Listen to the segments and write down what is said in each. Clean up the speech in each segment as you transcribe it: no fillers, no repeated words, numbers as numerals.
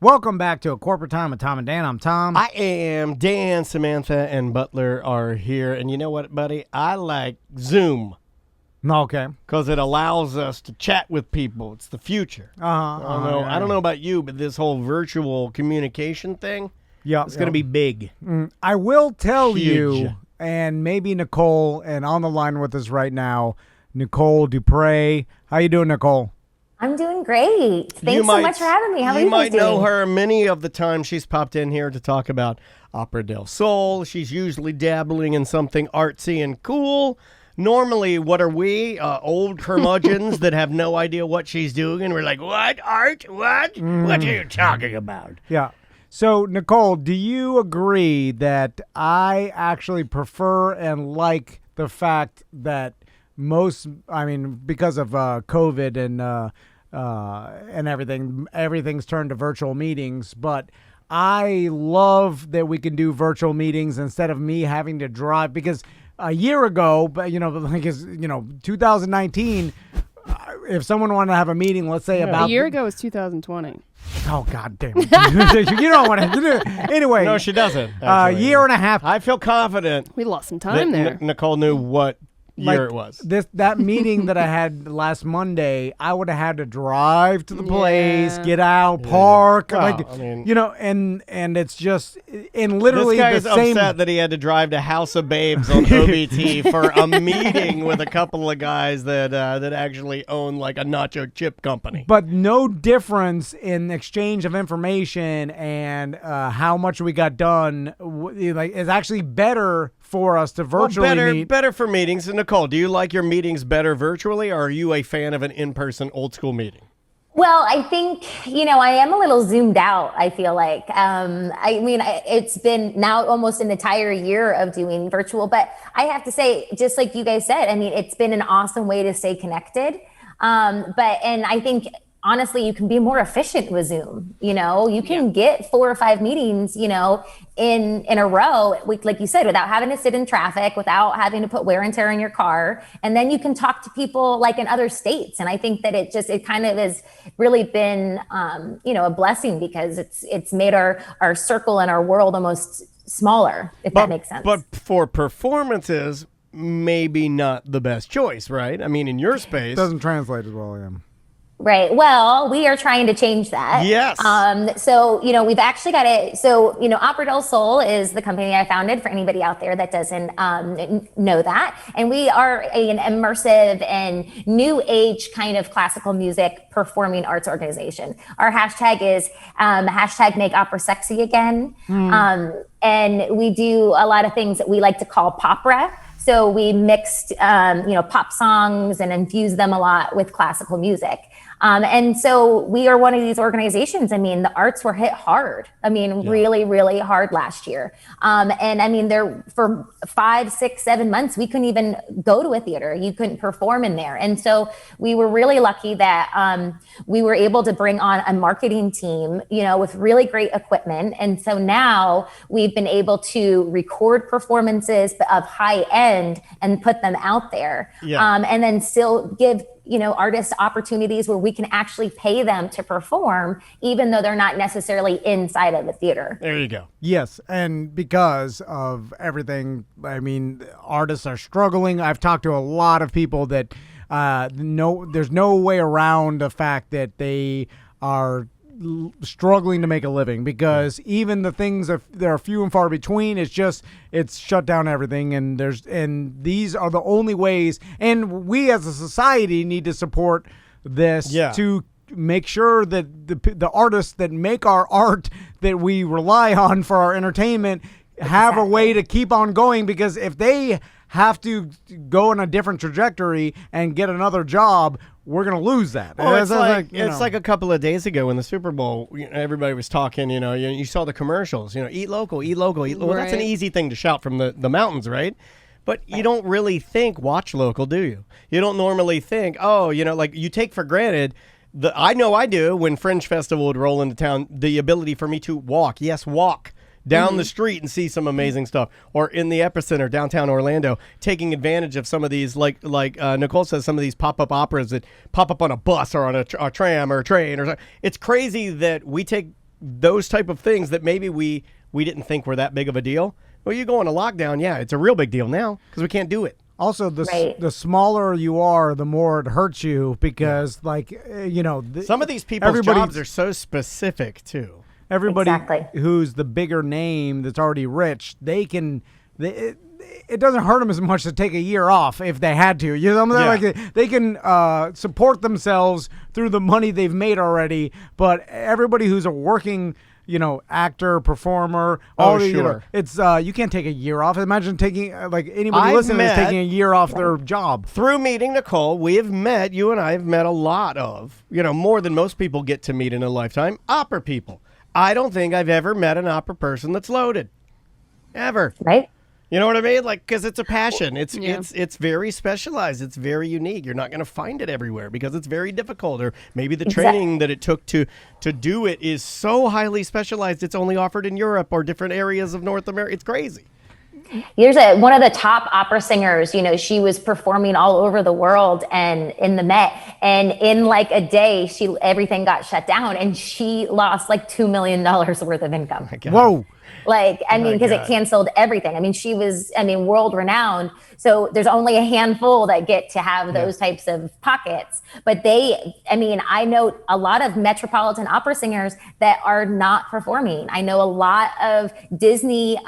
Welcome back to A Corporate Time with Tom and Dan. I'm Tom. I am Dan. Samantha and Butler are here. And you know what, buddy? I like Zoom Okay. because it allows us to chat with people. It's the future. I don't know about you, but this whole virtual communication thing, it's going to be big. I will tell Huge. you, and maybe Nicole, and on the line with us right now, Nicole Dupre. How you doing, Nicole? I'm doing great. Thanks so much for having me. How are you guys doing? You might know her many of the times she's popped in here to talk about Opera del Sol. She's usually dabbling in something artsy and cool. Normally, what are we? Old curmudgeons that have no idea what she's doing, and we're like, what? Art? What? What are you talking about? Yeah. So, Nicole, do you agree that I actually prefer and like the fact that because of COVID and everything's turned to virtual meetings, but I love that we can do virtual meetings instead of me having to drive, because a year ago, 2019, if someone wanted to have a meeting, let's say about a year ago was 2020. Oh, God damn it. You don't want to do it. Anyway. No, she doesn't. A year and a half. I feel confident. We lost some time there. Nicole knew what year it was. That meeting that I had last Monday, I would have had to drive to the place, get out, park, Well, and it's just literally this guy's the same. upset that he had to drive to House of Babes on OBT for a meeting with a couple of guys that actually own like a nacho chip company. But no difference in exchange of information and how much we got done. It's actually better for us to virtually meet. Better for meetings. And Nicole, do you like your meetings better virtually, or are you a fan of an in-person old school meeting? Well, I think, I am a little zoomed out, I feel like. It's been now almost an entire year of doing virtual, but I have to say, just like you guys said, it's been an awesome way to stay connected. And I think, honestly, you can be more efficient with Zoom. You can get 4 or 5 meetings, in a row, like you said, without having to sit in traffic, without having to put wear and tear in your car. And then you can talk to people like in other states. And I think that it kind of has really been, a blessing, because it's made our circle and our world almost smaller, if that makes sense. But for performances, maybe not the best choice, right? In your space. It doesn't translate as well, yeah. Right. Well, we are trying to change that. Yes. So, we've actually got it. So, Opera del Sol is the company I founded, for anybody out there that doesn't know that. And we are an immersive and new age kind of classical music performing arts organization. Our hashtag is hashtag make opera sexy again. And we do a lot of things that we like to call popra. So we mixed, pop songs and infused them a lot with classical music. And so we are one of these organizations. The arts were hit hard. Really, really hard last year. There for 5, 6, 7 months, we couldn't even go to a theater. You couldn't perform in there. And so we were really lucky that we were able to bring on a marketing team, with really great equipment. And so now we've been able to record performances of high end and put them out there. And then still give artists opportunities where we can actually pay them to perform, even though they're not necessarily inside of the theater. There you go. Yes, and because of everything, artists are struggling. I've talked to a lot of people that there's no way around the fact that they are struggling to make a living, because even the things that are few and far between, it's shut down everything, and these are the only ways, and we as a society need to support this to make sure that the artists that make our art that we rely on for our entertainment have a way to keep on going, because if they have to go in a different trajectory and get another job, we're going to lose that. Well, it's like a couple of days ago in the Super Bowl, everybody was talking, you saw the commercials, eat local, eat local, eat local. Right. That's an easy thing to shout from the mountains, right? But you don't really think watch local, do you? You don't normally think, you take for granted, I know I do, when Fringe Festival would roll into town, the ability for me to walk down the street and see some amazing stuff, or in the epicenter downtown Orlando, taking advantage of some of these, like Nicole says, some of these pop-up operas that pop up on a bus or on a tram or a train. It's crazy that we take those type of things that maybe we didn't think were that big of a deal. Well, you go on a lockdown, yeah, it's a real big deal now because we can't do it. Also, Right. the smaller you are, the more it hurts you because, Some of these people's jobs are so specific too. Everybody Exactly. who's the bigger name that's already rich, it doesn't hurt them as much to take a year off if they had to. You know what I mean? Yeah. Like they can support themselves through the money they've made already. But everybody who's a working, actor, performer, Sure. it's you can't take a year off. Imagine taking anybody I've listening is met- taking a year off their job. Through meeting Nicole, you and I have met a lot of, more than most people get to meet in a lifetime, opera people. I don't think I've ever met an opera person that's loaded. Ever. Right. You know what I mean? Like, because it's a passion. It's Yeah. it's very specialized. It's very unique. You're not going to find it everywhere because it's very difficult. Or maybe the training that it took to do it is so highly specialized. It's only offered in Europe or different areas of North America. It's crazy. Here's one of the top opera singers, she was performing all over the world and in the Met, and in like a day, everything got shut down and she lost like $2 million worth of income. Whoa. Because it canceled everything. I mean, she was, world renowned. So there's only a handful that get to have those types of pockets. But I know a lot of metropolitan opera singers that are not performing. I know a lot of Disney,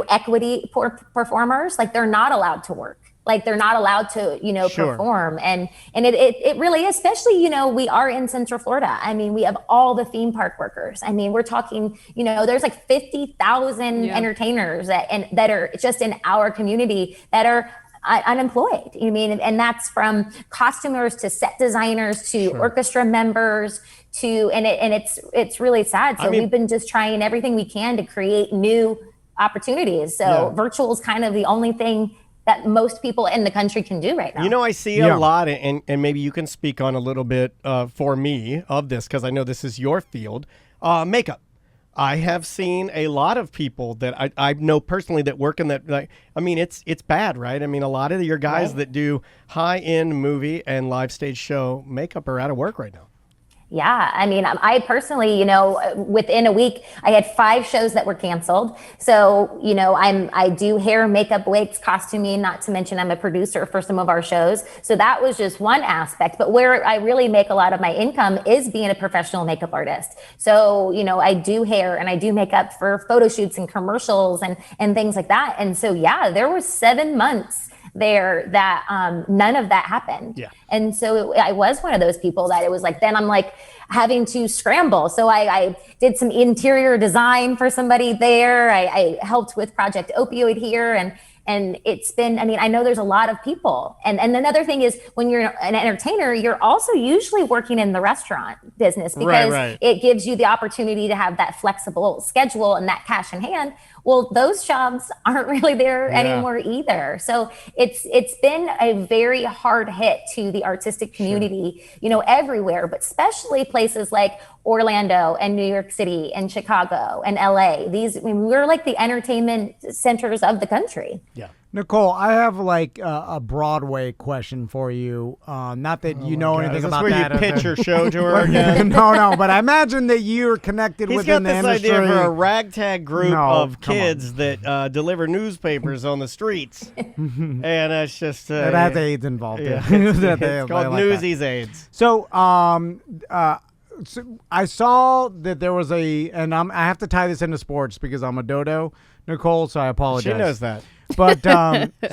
equity performers, like they're not allowed to work. Like they're not allowed to, Sure. perform. And it really, especially, we are in Central Florida. I mean, we have all the theme park workers. I mean, we're talking, there's like 50,000 entertainers that are just in our community that are unemployed. And that's from costumers to set designers to orchestra members it's really sad. So we've been just trying everything we can to create new opportunities. So virtual is kind of the only thing that most people in the country can do right now. I see a lot, and maybe you can speak on a little bit for me of this, because I know this is your field, makeup. I have seen a lot of people that I know personally that work in that. It's bad, right? I mean, a lot of your guys that do high-end movie and live stage show makeup are out of work right now. Yeah. I personally, within a week, I had 5 shows that were canceled. So, I do hair, makeup, wigs, costuming, not to mention I'm a producer for some of our shows. So that was just one aspect. But where I really make a lot of my income is being a professional makeup artist. So, I do hair and I do makeup for photo shoots and commercials and things like that. And so, there was 7 months there that none of that happened. Yeah. And so I was one of those people that it was like, then I'm like having to scramble. So I did some interior design for somebody there. I helped with Project Opioid here. And it's been, I know there's a lot of people. And another thing is when you're an entertainer, you're also usually working in the restaurant business because it gives you the opportunity to have that flexible schedule and that cash in hand. Well, those jobs aren't really there anymore either. So it's been a very hard hit to the artistic community, everywhere, but especially places like Orlando and New York City and Chicago and LA. We're like the entertainment centers of the country. Yeah. Nicole, I have like a Broadway question for you. Not that you know anything about where that. you pitch your show to her again? No, but I imagine that you're connected within the industry. He's got this idea for a ragtag group of come on. kids that deliver newspapers on the streets, and it's just It has AIDS involved. Yeah, It's it's called Newsies AIDS. So, so I saw that there was and I have to tie this into sports because I'm a dodo, Nicole. So I apologize. She knows that. But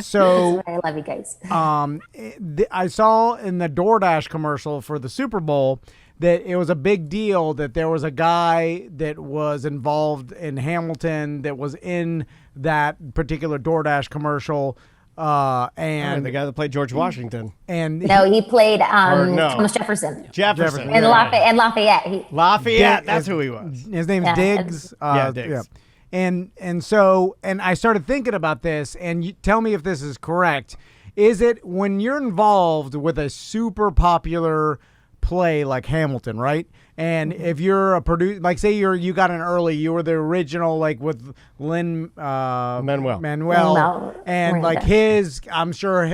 so I love you guys. I saw in the DoorDash commercial for the Super Bowl that it was a big deal that there was a guy that was involved in Hamilton that was in that particular DoorDash commercial. And the guy that played George Washington. And No, he played no. Thomas Jefferson. Jefferson. And Lafayette. Lafayette, that's who he was. His name's Diggs. Diggs. And so I started thinking about this, and you tell me if this is correct. Is it when you're involved with a super popular play like Hamilton, right? And if you're a producer, like say you got an early, you were the original, like with Manuel, and like his, I'm sure,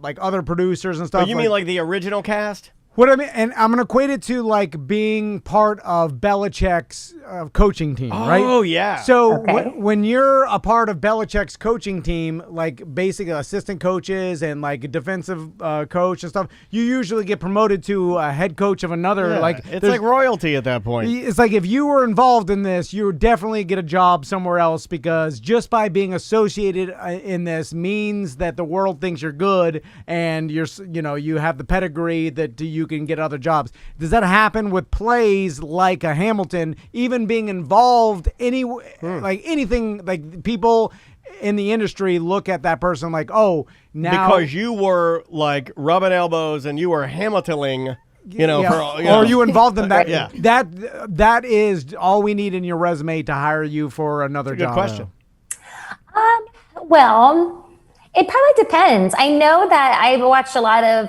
like other producers and stuff. Oh, you mean like the original cast? What I mean, and I'm going to equate it to like being part of Belichick's coaching team, right? Oh, yeah. So Okay. when you're a part of Belichick's coaching team, like basically assistant coaches and like a defensive coach and stuff, you usually get promoted to a head coach of another. Yeah, Like it's there's- like royalty at that point. It's like if you were involved in this, you would definitely get a job somewhere else because just by being associated in this means that the world thinks you're good and you have the pedigree that you can get other jobs. Does that happen with plays like a Hamilton, even being involved like anything, like people in the industry look at that person like, oh, now Because you were like rubbing elbows and you were Hamiltoning. Yeah. Or Are you involved in that? Yeah. That is all we need in your resume to hire you for another Good job. question. Well, it probably depends. I know that I've watched a lot of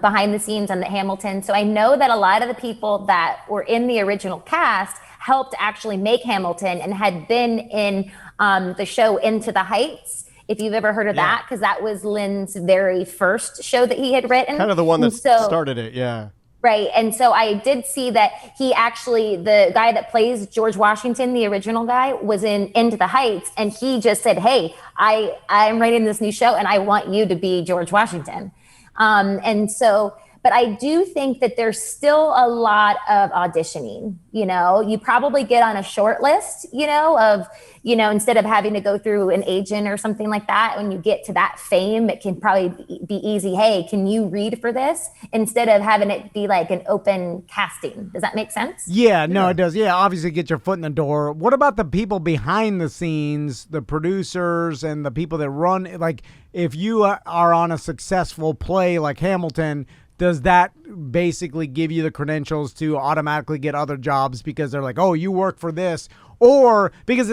behind the scenes on the Hamilton, so I know that a lot of the people that were in the original cast helped actually make Hamilton and had been in the show Into the Heights. If you've ever heard of that, because that was Lynn's very first show that he had written. Kind of the one that And so- started it, yeah. Right. And so I did see that he actually, the guy that plays George Washington, the original guy, was in Into the Heights. And he just said, hey, I'm writing this new show and I want you to be George Washington. But I do think that there's still a lot of auditioning. You probably get on a short list, instead of having to go through an agent or something like that. When you get to that fame, it can probably be easy. Hey, can you read for this? Instead of having it be like an open casting. Does that make sense? Yeah, no, it does. Yeah, obviously get your foot in the door. What about the people behind the scenes, the producers and the people that run? Like, if you are on a successful play like Hamilton, does that basically give you the credentials to automatically get other jobs because they're like, oh, you work for this? Or because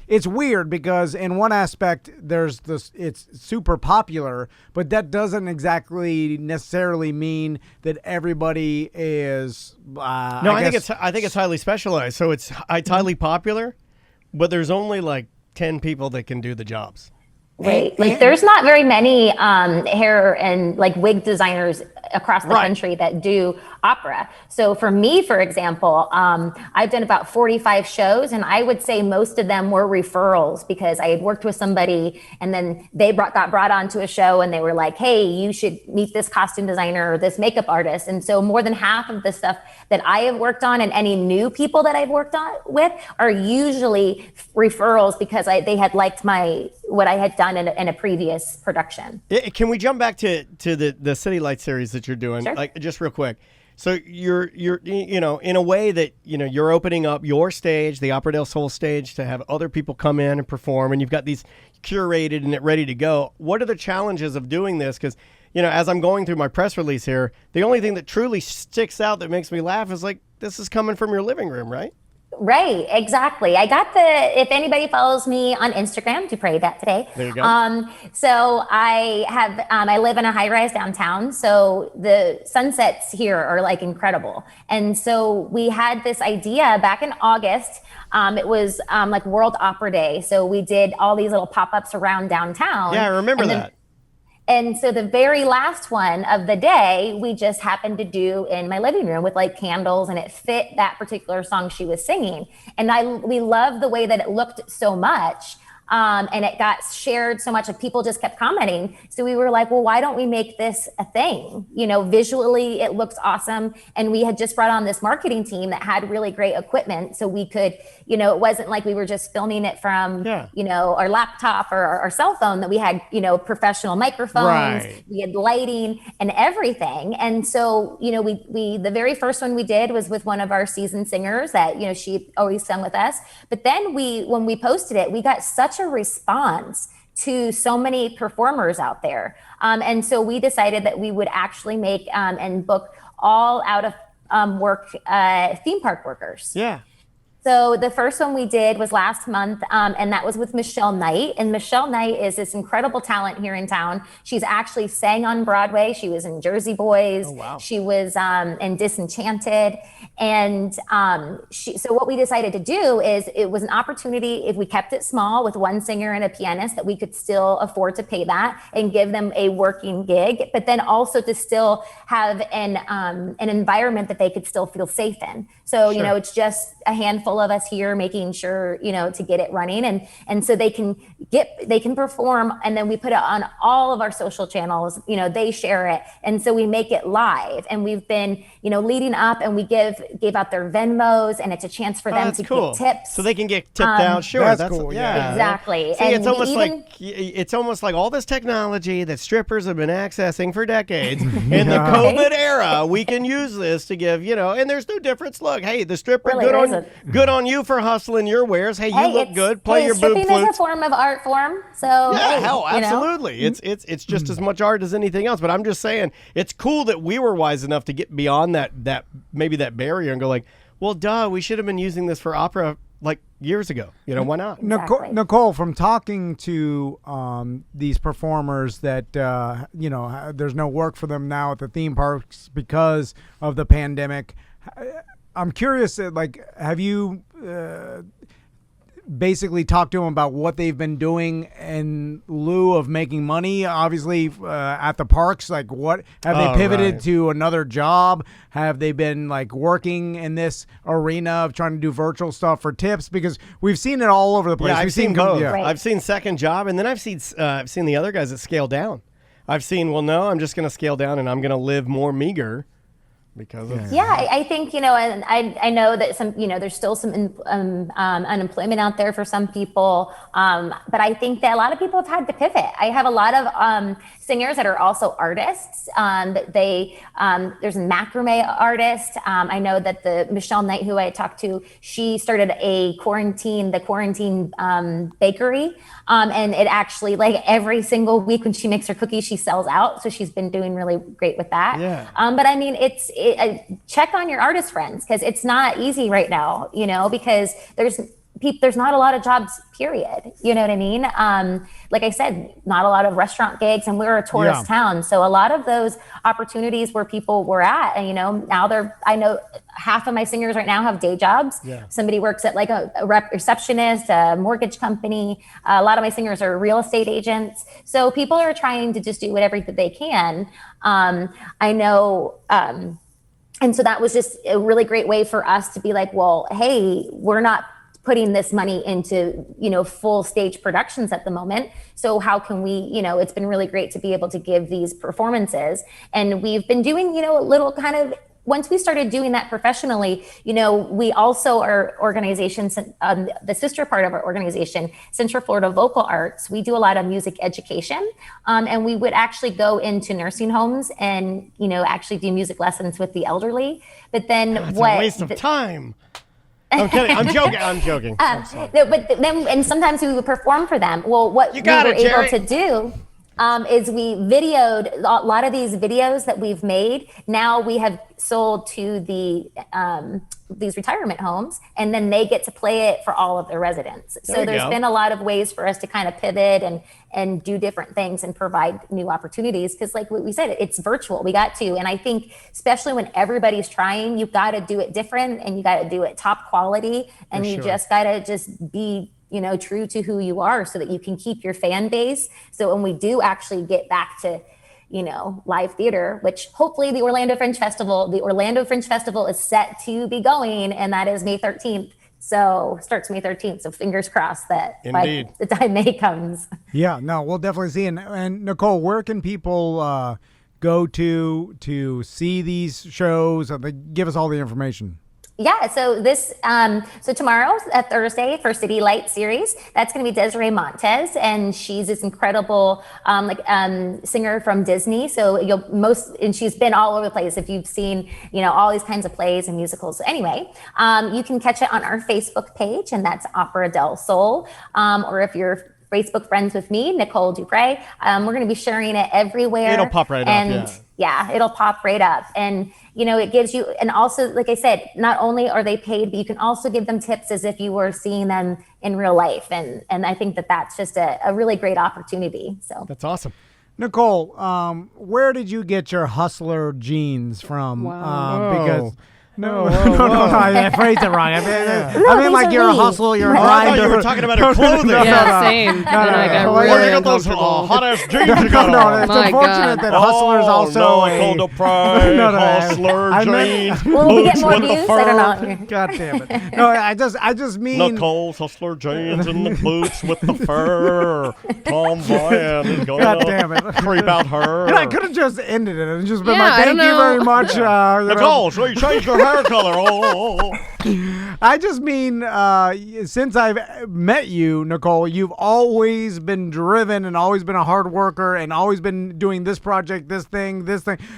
it's weird because in one aspect there's this, it's super popular, but that doesn't exactly necessarily mean that everybody is. I think it's highly specialized. So it's highly popular, but there's only like 10 people that can do the jobs. Right. Like there's not very many hair and like wig designers across the country that do opera. So for me, for example, I've done about 45 shows and I would say most of them were referrals because I had worked with somebody and then they got brought onto a show and they were like, hey, you should meet this costume designer or this makeup artist. And so more than half of the stuff that I have worked on and any new people that I've worked on with are usually referrals because they had liked what I had done in a previous production. Can we jump back to the City Light series that you're doing? Sure. Like just real quick. So you're in a way that you're opening up your stage, the Opera del Sol stage, to have other people come in and perform, and you've got these curated and ready to go. What are the challenges of doing this? Because as I'm going through my press release here, the only thing that truly sticks out that makes me laugh is like this is coming from your living room, right? Right, exactly. I got if anybody follows me on Instagram, to pray that today. There you go. So I have, I live in a high rise downtown. So the sunsets here are like incredible. And so we had this idea back in August. It was like World Opera Day. So we did all these little pop-ups around downtown. Yeah, I remember that. And so the very last one of the day, we just happened to do in my living room with like candles, and it fit that particular song she was singing. And we loved the way that it looked so much. And it got shared so much, like people just kept commenting. So we were like, well, why don't we make this a thing? Visually it looks awesome. And we had just brought on this marketing team that had really great equipment. So we could, it wasn't like we were just filming it from, our laptop or our cell phone, that we had, professional microphones, we had lighting and everything. And so, we the very first one we did was with one of our seasoned singers that, she always sung with us. But then when we posted it, we got such a response to so many performers out there. And so we decided that we would actually make and book all out of work theme park workers. Yeah. So the first one we did was last month, and that was with Michelle Knight. And Michelle Knight is this incredible talent here in town. She's actually sang on Broadway. She was in Jersey Boys. Oh, wow. She was in Disenchanted. And so what we decided to do is it was an opportunity, if we kept it small with one singer and a pianist, that we could still afford to pay that and give them a working gig, but then also to still have an environment that they could still feel safe in. So, Sure. it's just a handful of us here making sure, to get it running. And so they can perform, and then we put it on all of our social channels, they share it. And so we make it live, and we've been, leading up, and we gave out their Venmos, and it's a chance for them to get tips. So they can get tipped out. Sure. That's cool. Yeah. Exactly. See, And it's almost like all this technology that strippers have been accessing for decades. In the COVID era, we can use this to give, and there's no difference. Look, hey, the stripper, Really, good on you for hustling your wares. Hey, you look good. Play your boob stripping flutes. is a form of art form. So Yeah, hell, you know. absolutely. It's just as much art as anything else. But I'm just saying, it's cool that we were wise enough to get beyond that maybe that barrier and go like, well, duh, we should have been using this for opera like years ago. Why not? Exactly. Nicole, from talking to these performers that there's no work for them now at the theme parks because of the pandemic. I'm curious, have you basically talked to them about what they've been doing in lieu of making money, obviously, at the parks? Like, what have they pivoted to another job? Have they been working in this arena of trying to do virtual stuff for tips? Because we've seen it all over the place. Yeah, I've seen both. Yeah. Right. I've seen second job, and then I've seen the other guys that scale down. I've seen, well, no, I'm just going to scale down, and I'm going to live more meager. Because of Yeah, I think, and I know that there's still some unemployment out there for some people. But I think that a lot of people have had to pivot. I have a lot of singers that are also artists. There's a macrame artist. I know that the Michelle Knight, who I talked to, she started the quarantine bakery. And it actually, every single week when she makes her cookies, she sells out. So she's been doing really great with that. Yeah. But I mean, check on your artist friends, because it's not easy right now, because there's not a lot of jobs, period. You know what I mean? Like I said, not a lot of restaurant gigs, and we're a tourist town. So a lot of those opportunities where people were at, and now I know half of my singers right now have day jobs. Yeah. Somebody works at a receptionist, a mortgage company. A lot of my singers are real estate agents. So people are trying to just do whatever that they can. I know, and so that was just a really great way for us to be like, well, hey, we're not putting this money into, full stage productions at the moment. So how can we, it's been really great to be able to give these performances. And we've been doing, a little kind of, once we started doing that professionally, we also, our organization, the sister part of our organization, Central Florida Vocal Arts, we do a lot of music education. And we would actually go into nursing homes and, actually do music lessons with the elderly. But then It's a waste of time. I'm kidding. I'm joking. But then, and sometimes we would perform for them. Well, what we were able to do is we videoed a lot of these videos that we've made. Now we have sold to these retirement homes, and then they get to play it for all of their residents. So there's been a lot of ways for us to kind of pivot and do different things and provide new opportunities. Because like what we said, it's virtual. We got to. And I think especially when everybody's trying, you've got to do it different, and you got to do it top quality. And you just got to just be true to who you are, so that you can keep your fan base. So when we do actually get back to, live theater, which hopefully the Orlando Fringe Festival is set to be going, and that is May 13th. So starts May 13th. So fingers crossed that by the time May comes. Yeah, no, we'll definitely see. And Nicole, where can people go to see these shows? Give us all the information. Yeah, so so tomorrow's Thursday for City Light series. That's going to be Desiree Montez, and she's this incredible singer from Disney. So and she's been all over the place. If you've seen all these kinds of plays and musicals. So anyway, you can catch it on our Facebook page, and that's Opera del Sol. Or if you're Facebook friends with me, Nicole Dupre, we're going to be sharing it everywhere. It'll pop right up. Yeah. Yeah, it'll pop right up. And, it gives you, and also, like I said, not only are they paid, but you can also give them tips as if you were seeing them in real life. And I think that that's just a really great opportunity. So That's awesome. Nicole, where did you get your hustler jeans from? Wow. Because no, Whoa. I phrased it wrong. I mean, these like are you're a me. hustler, you're a Oh, I thought grinder. you were talking about her clothing. Yeah, same. And I got no. Where really you got those uncomfortable. hot ass jeans you got No, on? it's My unfortunate God. that hustlers also Nicole DePrey, No, hustler I meant- jeans, will we get boots more with the views? I don't fur. know. God damn it. No, I just mean Nicole's hustler jeans and the boots with the fur. Tom Bryan is going God to damn it. creep out her. I could have just ended it and just been Yeah, like, I thank don't you know. very much. Nicole, so you changed your hair color. Oh. I just mean, since I've met you, Nicole, you've always been driven and always been a hard worker and always been doing this project, this thing,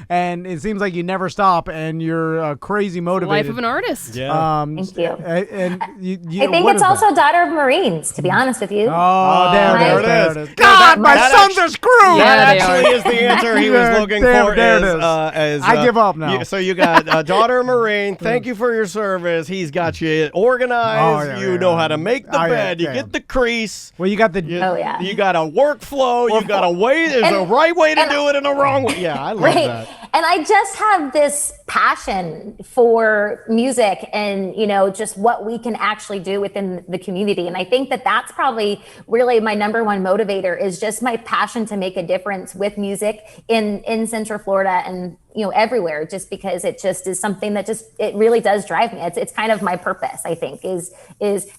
and it seems like you never stop and you're crazy motivated. Life of an artist. Yeah. Thank you. And you I think what it's is also that? daughter of Marines, to be honest with you. Oh, there it is. No, God, my that sons are screwed. Yeah, That they actually are. is the answer he was Yeah, looking there- for. there it is. is. I give up now. So you got daughter Marine. Thank you for your service. He's got you organized. Oh, yeah, you yeah, know yeah. how to make the Oh, yeah, bed. You yeah. get the crease. Well, you got the. Oh, yeah. You got a workflow. You got a way. There's a And- right way to and- do it and a wrong way. Yeah, I love Right. that. And I just have this passion for music and, just what we can actually do within the community. And I think that that's probably really my number one motivator is just my passion to make a difference with music in Central Florida and, everywhere, just because it just is something that it really does drive me. It's kind of my purpose, I think, is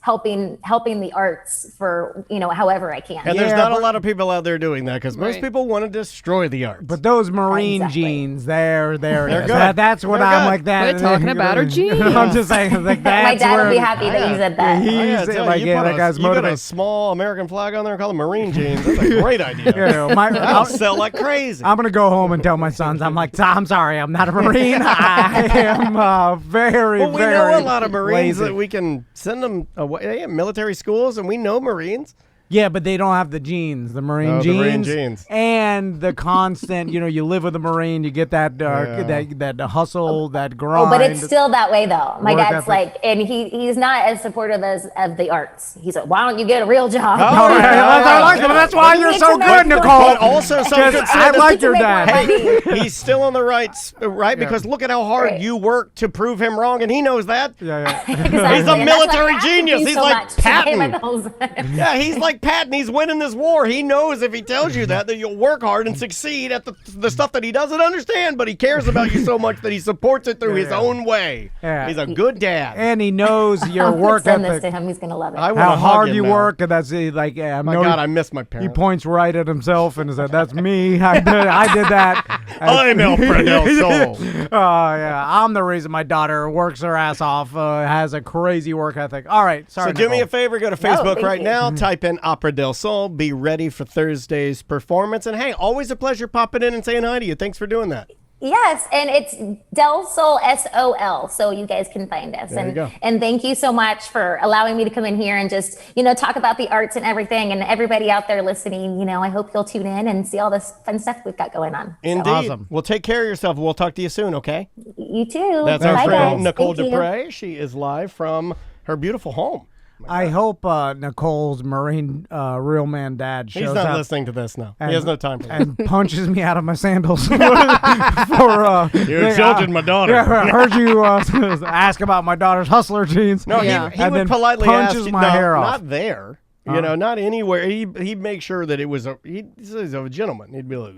helping the arts for, however I can. And there's Yeah, not a but- lot of people out there doing that because most Right. people want to destroy the arts. But those Marine Exactly. jeans, there They're it is. good. That's what They're I'm good. like. That. Quit talking about her jeans. I'm just saying, like that's My dad where will be happy that you said that. He's I gotta tell like, you, yeah, put that guy's you got a motivated. small American flag on there and call them Marine jeans. That's a great idea. Yeah, That'll sell like crazy. I'm gonna go home and tell my sons. I'm like, I'm sorry, I'm not a Marine. I am very, Well, we very know a lot of Marines lazy. that we can send them away. They have military schools, and we know Marines. Yeah, but they don't have the jeans, the Marine Oh, the jeans, Marine jeans. and the constant. You live with a Marine, you get that that hustle, that grind. Oh, but it's still that way though. My Work dad's ethic. like, and he's not as supportive as of the arts. He's like, why don't you get a real job? Oh, yeah, I like it. That's why you're It's so a good, nice Nicole. But also, some Because could say I that- like your Make more dad. money. He's still on the right, because look at how hard Right. you work to prove him wrong, and he knows that. Yeah. Exactly. He's a And that's why military I ask genius. you He's so like much to pay my Patton. bills. Yeah, he's like Patton. He's winning this war. He knows if he tells you that you'll work hard and succeed at the stuff that he doesn't understand, but he cares about you so much that he supports it through his Yeah. own way. Yeah. He's a good dad. And he knows your I'm gonna work send this ethic, to him. He's gonna love it. I wanna how hug hard him you now. work, and that's like, My God, I miss my He parents. points right at himself and said, "That's me. I did that." I'm Alfred Del Sol. Oh yeah, I'm the reason my daughter works her ass off, has a crazy work ethic. All right, sorry. So do me a Nicole. favor, go to No, Facebook thank right you. now, type in Opera del Sol, be ready for Thursday's performance. And hey, always a pleasure popping in and saying hi to you. Thanks for doing that. Yes, and it's Del Sol SOL, so you guys can find us. There you go. And thank you so much for allowing me to come in here and just talk about the arts and everything. And everybody out there listening, I hope you'll tune in and see all this fun stuff we've got going on. Indeed. Awesome. Well, take care of yourself. We'll talk to you soon, okay? You too. That's Bye, our friend guys. Nicole Thank you. DePrey. She is live from her beautiful home. I hope Nicole's Marine real man dad shows He's not up listening to this now. and- He has no time for that. and punches me out of my sandals. For You insulted my daughter. Yeah, I heard you ask about my daughter's hustler jeans. No, Yeah. he And would then politely punches ask you, my no, hair off. not there. Not anywhere. He'd make sure that it was he's a gentleman. He'd be like,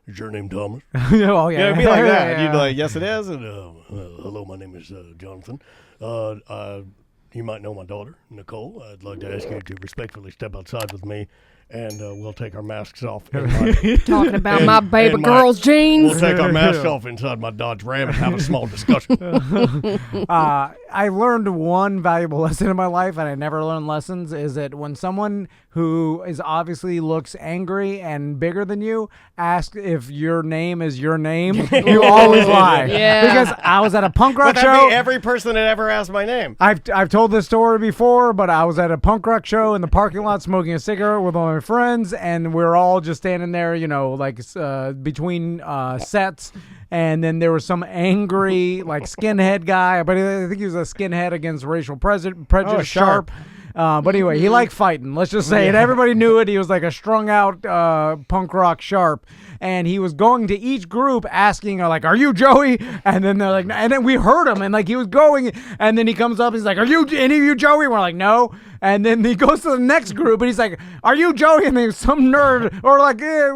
is your name Thomas? Oh yeah, Yeah, it'd be like that. Yeah. You'd be like, yes, it is. And, hello, my name is Jonathan. You might know my daughter, Nicole. I'd like to ask you to respectfully step outside with me, and we'll take our masks off. Talking about my baby and girl's jeans. We'll take our masks off inside my Dodge Ram and have a small discussion. I learned one valuable lesson in my life, and I never learned lessons, is that when someone who is obviously looks angry and bigger than you asks if your name is your name, you always lie. Yeah. Because I was at a punk rock But show. that'd be every person that ever asked my name. I've told told this story before, but I was at a punk rock show in the parking lot smoking a cigarette with all my friends, and we were all just standing there, like between sets. And then there was some angry, skinhead guy, but I think he was a skinhead against racial prejudice, Sharp. But anyway, he liked fighting. Let's just say it. Everybody knew it. He was like a strung out punk rock Sharp. And he was going to each group asking, are you Joey? And then they're like, and then we heard him, and he was going, and then he comes up, he's like, are you any of you Joey? And we're like, no. And then he goes to the next group, and he's like, are you Joey? And then some nerd, or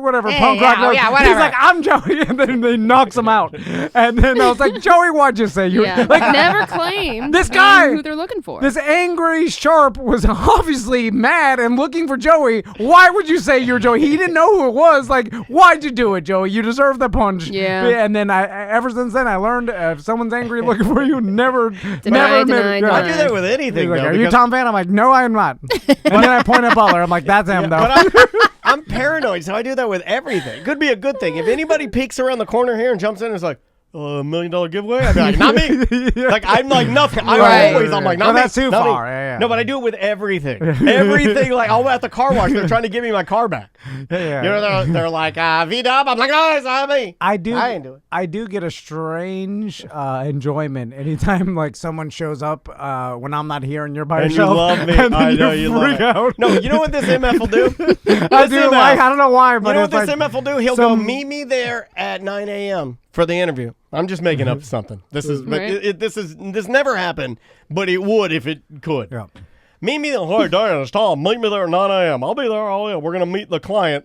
whatever, punk rock nerd. Yeah, whatever. He's like, I'm Joey. And then he knocks him out. And then I was like, Joey, what'd you say? Never claim this guy who they're looking for. This angry Sharp was obviously mad and looking for Joey. Why would you say you're Joey? He didn't know who it was. Why'd you do it, Joey? You deserve the punch. Yeah. And then ever since then, I learned if someone's angry looking for you, never admit it. I do that with anything. Are you Tom Van? I'm like, no, I am not. And then I point at Butler. I'm like, that's him, though. But I'm paranoid, so I do that with everything. Could be a good thing. If anybody peeks around the corner here and jumps in and is like, $1 million giveaway? I'd be like, not me. I'm like, nothing. I'm like, not me. That's too far. Yeah. No, but I do it with everything. Everything, I'll at the car wash, they're trying to give me my car back. Yeah. They're like, V-dub. I'm like, no, it's not me. I do. I ain't do it. I do get a strange enjoyment anytime someone shows up when I'm not here and you're by And yourself. you love me. And I then know you you freak love out. it. No, you know what this MF will do? I do. I don't know why, but You know what it's this MF will do? He'll some- go meet me there at 9 a.m. for the interview. I'm just making up something. This is this never happened, but it would if it could. Yeah. Meet me there. Hey, Dan, it's Tom. Meet me there at 9 a.m. I'll be there. Oh, yeah. We're going to meet the client.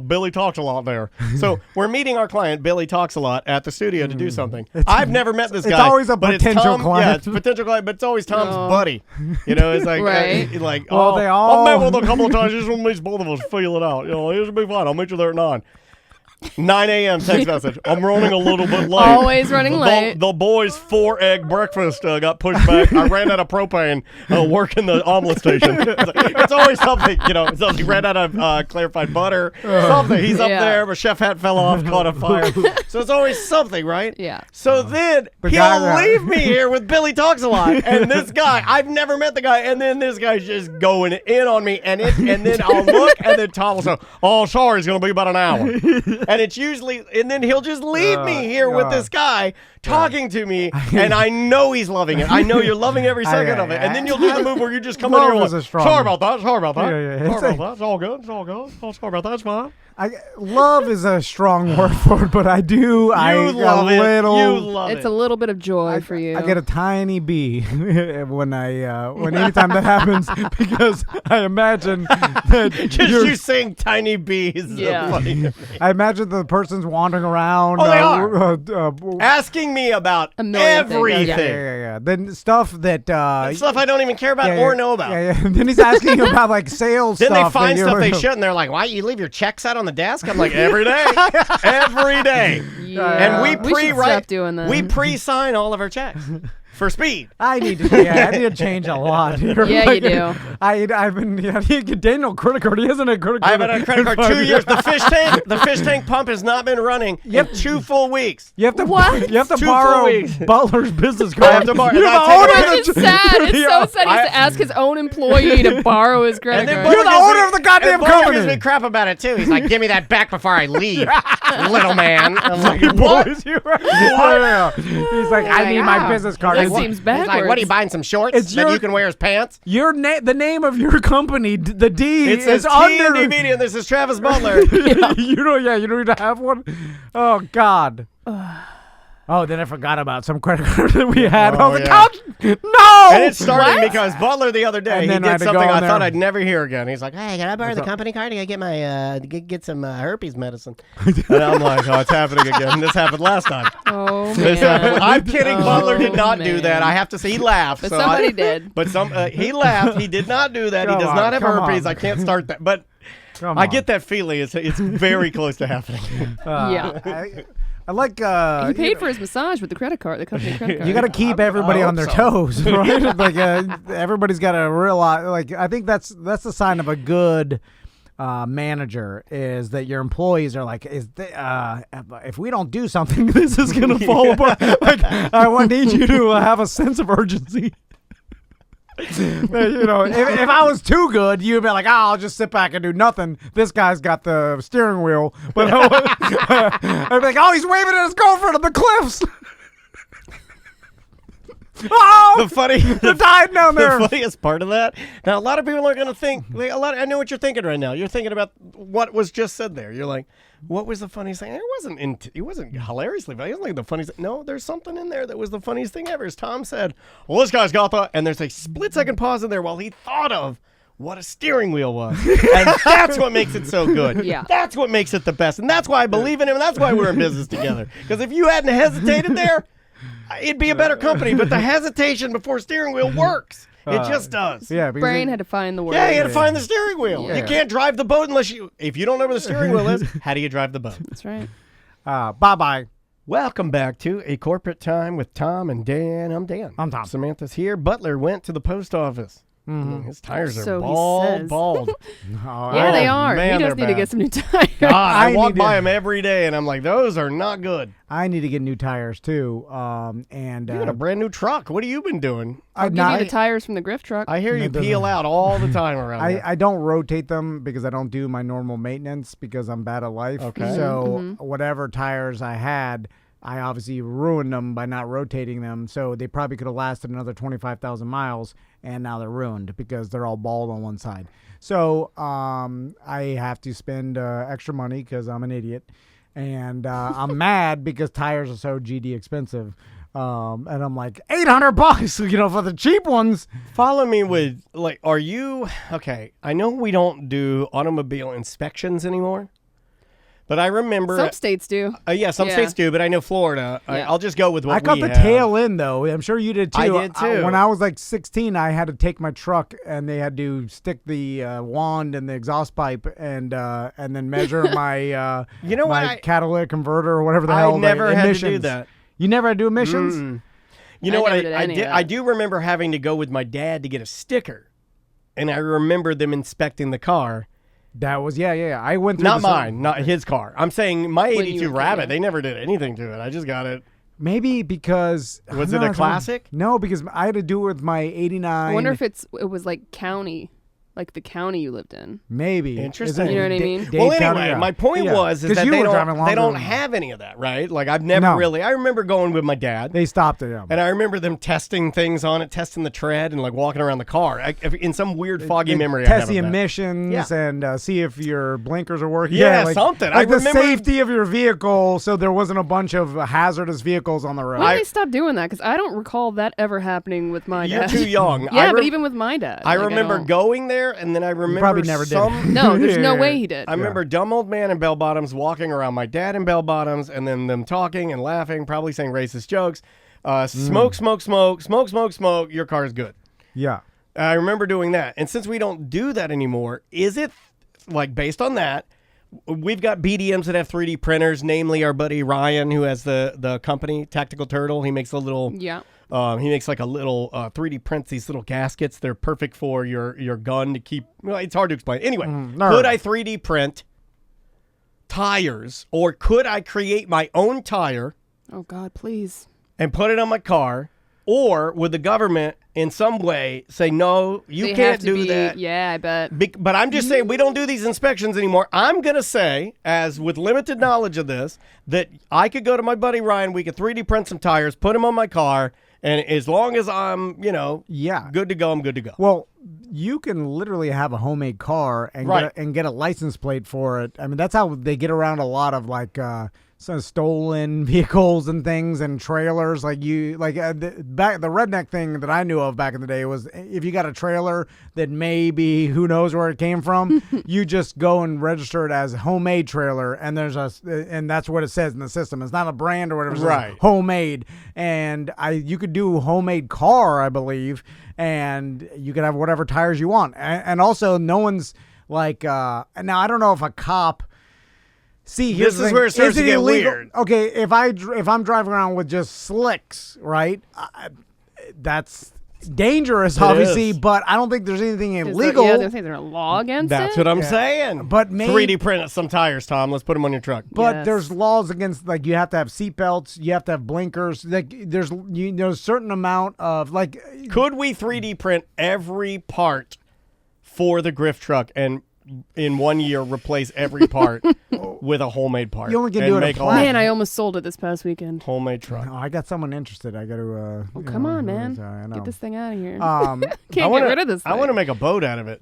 Billy Talks a Lot there. So we're meeting our client, Billy Talks a Lot, at the studio to do something. I've never met this guy. It's always a but potential Tom, client. Yeah, it's a potential client, but it's always Tom's buddy. It's like, Right. Well, they all- I've met with him a couple of times. Just want to meet both of us, feel it out. It should be fine. I'll meet you there at 9. 9 a.m. text message. I'm running a little bit late. Always running late. The boys' 4-egg breakfast got pushed back. I ran out of propane working the omelet station. It's always something, So he ran out of clarified butter. Something. He's up there. My chef hat fell off, caught on fire. So it's always something, right? Yeah. So then he'll leave me here with Billy Talks a Lot, and this guy. I've never met the guy, and then this guy's just going in on me, and then I'll look, and then Tom will say, "Oh, sorry, it's going to be about an hour." And it's usually, and then he'll just leave me here with this guy talking to me, and I know he's loving it. I know you're loving every second of it. And then you'll do the move where you just come in here and Love like, is a strong- sorry about that, sorry about that, Yeah. sorry about that, it's all good, it's all good. Oh, sorry about that, it's fine. Love is a strong word for it, but I do. I love a it. little. You love It's it. a little bit of joy for you. I get a tiny bee when anytime that happens because I imagine that Just you saying tiny bees. Yeah. So funny. I imagine the person's wandering around. Oh, they are. Yeah. Asking me about A million things. everything. Then stuff that Stuff I don't even care about or know about. Yeah. Then he's asking about sales Then stuff. they find that stuff they you- shouldn't. They're like, why you leave your checks out on the desk? I'm like, every day. Every day. Yeah. And we should pre-write. stop doing that. We pre-sign all of our checks for speed. I need to change a lot here. Yeah, you do. I've been Daniel credit card. He hasn't had a credit card. I haven't had a credit card 2 years. The fish tank pump has not been running in 2 full weeks. You have to What? You have to 2 full borrow weeks. Butler's business card. I have to borrow. You're and I the take owner a of It's picture. sad. It's so sad. He has to ask his own employee to borrow his credit And then card. You're the owner of the goddamn and Butler company. gives me crap about it too. He's like, "Give me that back before I leave, little man." I'm like, "What?" Boys, you were- Yeah. He's like, I need my business card. That Like, seems He's like, backwards. "What are you buying? Some shorts It's that your- you can wear as pants?" the name of your company, the D, It says is under. T&D Media. This is Travis Butler. You don't need to have one. Oh God. Oh, then I forgot about some credit card that we had. I Oh, was like, yeah. no. And it started What? because Butler the other day, And he then I did had to go something in I there. thought I'd never hear again. He's like, "Hey, can I borrow the company card? I get my get some herpes medicine." And I'm like, "Oh, it's happening again. This happened last time." Oh, This happened. man. I'm kidding. Butler did not do man. that. I have to say, he laughed. But so somebody did. But he laughed. He did not do that. Come he does on, not have come herpes. on. I can't start that. But Come I on. get that feeling. It's very close to happening. Yeah. I like. He paid for his massage with the credit card, the company credit card. You got to keep everybody I on their hope so. toes, right? Like everybody's got to realize. Like I think that's the sign of a good manager is that your employees are like, if we don't do something, this is gonna fall apart. Like I need you to have a sense of urgency. If I was too good, you'd be like, I'll just sit back and do nothing. This guy's got the steering wheel. But I'd be like, he's waving at his girlfriend at the cliffs. They're dying down there. The funniest part of that. Now, a lot of people are going to think. I know what you're thinking right now. You're thinking about what was just said there. You're like, what was the funniest thing? It wasn't hilariously funny. It wasn't like the funniest. No, there's something in there that was the funniest thing ever. As Tom said, well, this guy's got the. And there's a split-second pause in there while he thought of what a steering wheel was. And that's what makes it so good. Yeah. That's what makes it the best. And that's why I believe in him. And that's why we're in business together. Because if you hadn't hesitated there, it'd be a better company. But the hesitation before steering wheel works. It just does. Yeah, Brain had to find the word. Yeah, you had to find the steering wheel. Yeah. You can't drive the boat if you don't know where the steering wheel is, how do you drive the boat? That's right. Bye-bye. Welcome back to A Corporate Time with Tom and Dan. I'm Dan. I'm Tom. Samantha's here. Butler went to the post office. His tires are So he says. bald. Yeah, they are. Man, He does they're need to bad. get some new tires. God, I walk need by to- them every day, and I'm like, those are not good. I need to get new tires, too. And You got a brand new truck. What have you been doing? I'll give you the tires from the Griff truck. I hear you That doesn't- peel out all the time around here. I don't rotate them because I don't do my normal maintenance because I'm bad at life. Okay. So whatever tires I had, I obviously ruined them by not rotating them. So they probably could have lasted another 25,000 miles, and now they're ruined because they're all bald on one side. So I have to spend extra money because I'm an idiot. And I'm mad because tires are so GD expensive. And I'm like, $800, for the cheap ones. Follow me with, are you, okay, I know we don't do automobile inspections anymore, but I remember. Some states do. Some states do, but I know Florida. Yeah. I'll just go with what I got we the have. tail end, though. I'm sure you did, too. I did, too. When I was like 16, I had to take my truck, and they had to stick the wand in the exhaust pipe and then measure my my catalytic converter or whatever the hell. I never the had emissions. to do that. You never had to do emissions? You know I what? never did I any did. of I that. do remember having to go with my dad to get a sticker, and I remember them inspecting the car. That was, yeah. I went through Not the same- mine, not his car. I'm saying my When you 82 were- Rabbit. yeah. They never did anything to it. I just got it. Maybe because... Was no, it a I don't- classic? No, because I had to do it with my 89... I wonder if it was like county, like the county you lived in. Maybe. Interesting. Is it You know what I Da- mean? Dade Well, County? anyway, Yeah. my point Yeah. was is 'Cause that you they were driving don't longer than- have any of that, right? Like I've never No. really. I remember going with my dad. They stopped it, yeah. And I remember them testing things on it, testing the tread, and like walking around the car. In some weird foggy They memory, I test have the of that. emissions and see if your blinkers are working. Yeah, like, something. Like I the remember- safety of your vehicle, so there wasn't a bunch of hazardous vehicles on the road. When did they stop doing that? Because I don't recall that ever happening with my You're dad. too young. Yeah, I but even with my dad. I like, remember don't- going there, and then I remember probably never did. some. No, there's no Yeah. way he did. I remember dumb old man in bell bottoms walking around my dad in bell bottoms, and then them talking and laughing, probably saying racist jokes. Smoke, smoke, smoke, smoke, smoke, smoke. Your car's good. Yeah. I remember doing that. And since we don't do that anymore, is it like based on that? We've got BDMs that have 3D printers, namely our buddy Ryan, who has the company Tactical Turtle. He makes a little. Yeah. He makes like a little 3D prints these little gaskets. They're perfect for your gun to keep. Well, it's hard to explain. Anyway, could I 3D print tires, or could I create my own tire Oh God, please. and put it on my car? Or would the government in some way say, no, you They can't have to do be, that? Yeah, I bet. But I'm just saying we don't do these inspections anymore. I'm going to say, as with limited knowledge of this, that I could go to my buddy Ryan, we could 3D print some tires, put them on my car, and as long as I'm, good to go, I'm good to go. Well, you can literally have a homemade car and get a license plate for it. I mean, that's how they get around a lot of like some stolen vehicles and things and trailers. Like the redneck thing that I knew of back in the day was if you got a trailer that maybe who knows where it came from, you just go and register it as homemade trailer, and and that's what it says in the system. It's not a brand or whatever. It says Right. homemade, and you could do homemade car, I believe, and you could have whatever tires you want, and also no one's like now I don't know if a cop. See, here's This the is thing. where it starts Is to get illegal? weird. Okay, if I'm driving around with just slicks, right? That's dangerous, It obviously, is. but I don't think there's anything Is illegal. there, there's a law against That's it. what I'm saying. But 3D print some tires, Tom. Let's put them on your truck. But Yes. there's laws against, like, you have to have seatbelts, you have to have blinkers. Like, there's a certain amount of, like, Could we 3D print every part for the Griff truck and in 1 year replace every part with a homemade part? You only can and do it in make a plastic. Man, I almost sold it this past weekend. homemade truck. oh, I got someone interested. I got to. Oh, come on, man. I know. Get this thing out of here. Um, Can't get rid of this thing. I want to make a boat out of it.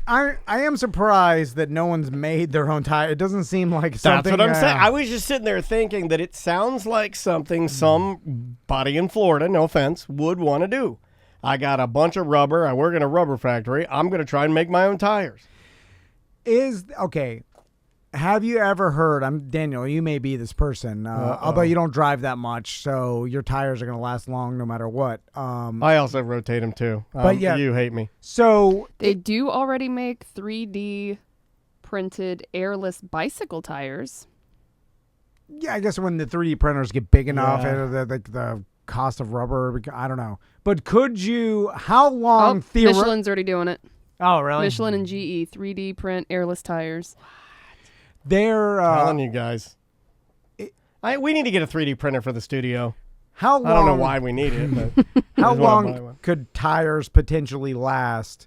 I am surprised that no one's made their own tire. It doesn't seem like something. That's what I'm saying. I was just sitting there thinking that it sounds like something somebody in Florida, no offense, would want to do. I got a bunch of rubber. I work in a rubber factory. I'm going to try and make my own tires. Okay. Have you ever heard? I'm Daniel. You may be this person, although you don't drive that much, so your tires are going to last long no matter what. I also rotate them too. But yeah. You hate me. So They do already make 3D printed airless bicycle tires. yeah, I guess when the 3D printers get big enough, Yeah. the cost of rubber, I don't know. But could you? How long? Michelin's already doing it. Oh, really? Michelin and GE 3D print airless tires. They're Telling you guys. We need to get a 3D printer for the studio. how long? I don't know why we need it, but How Might as well buy long one. could tires potentially last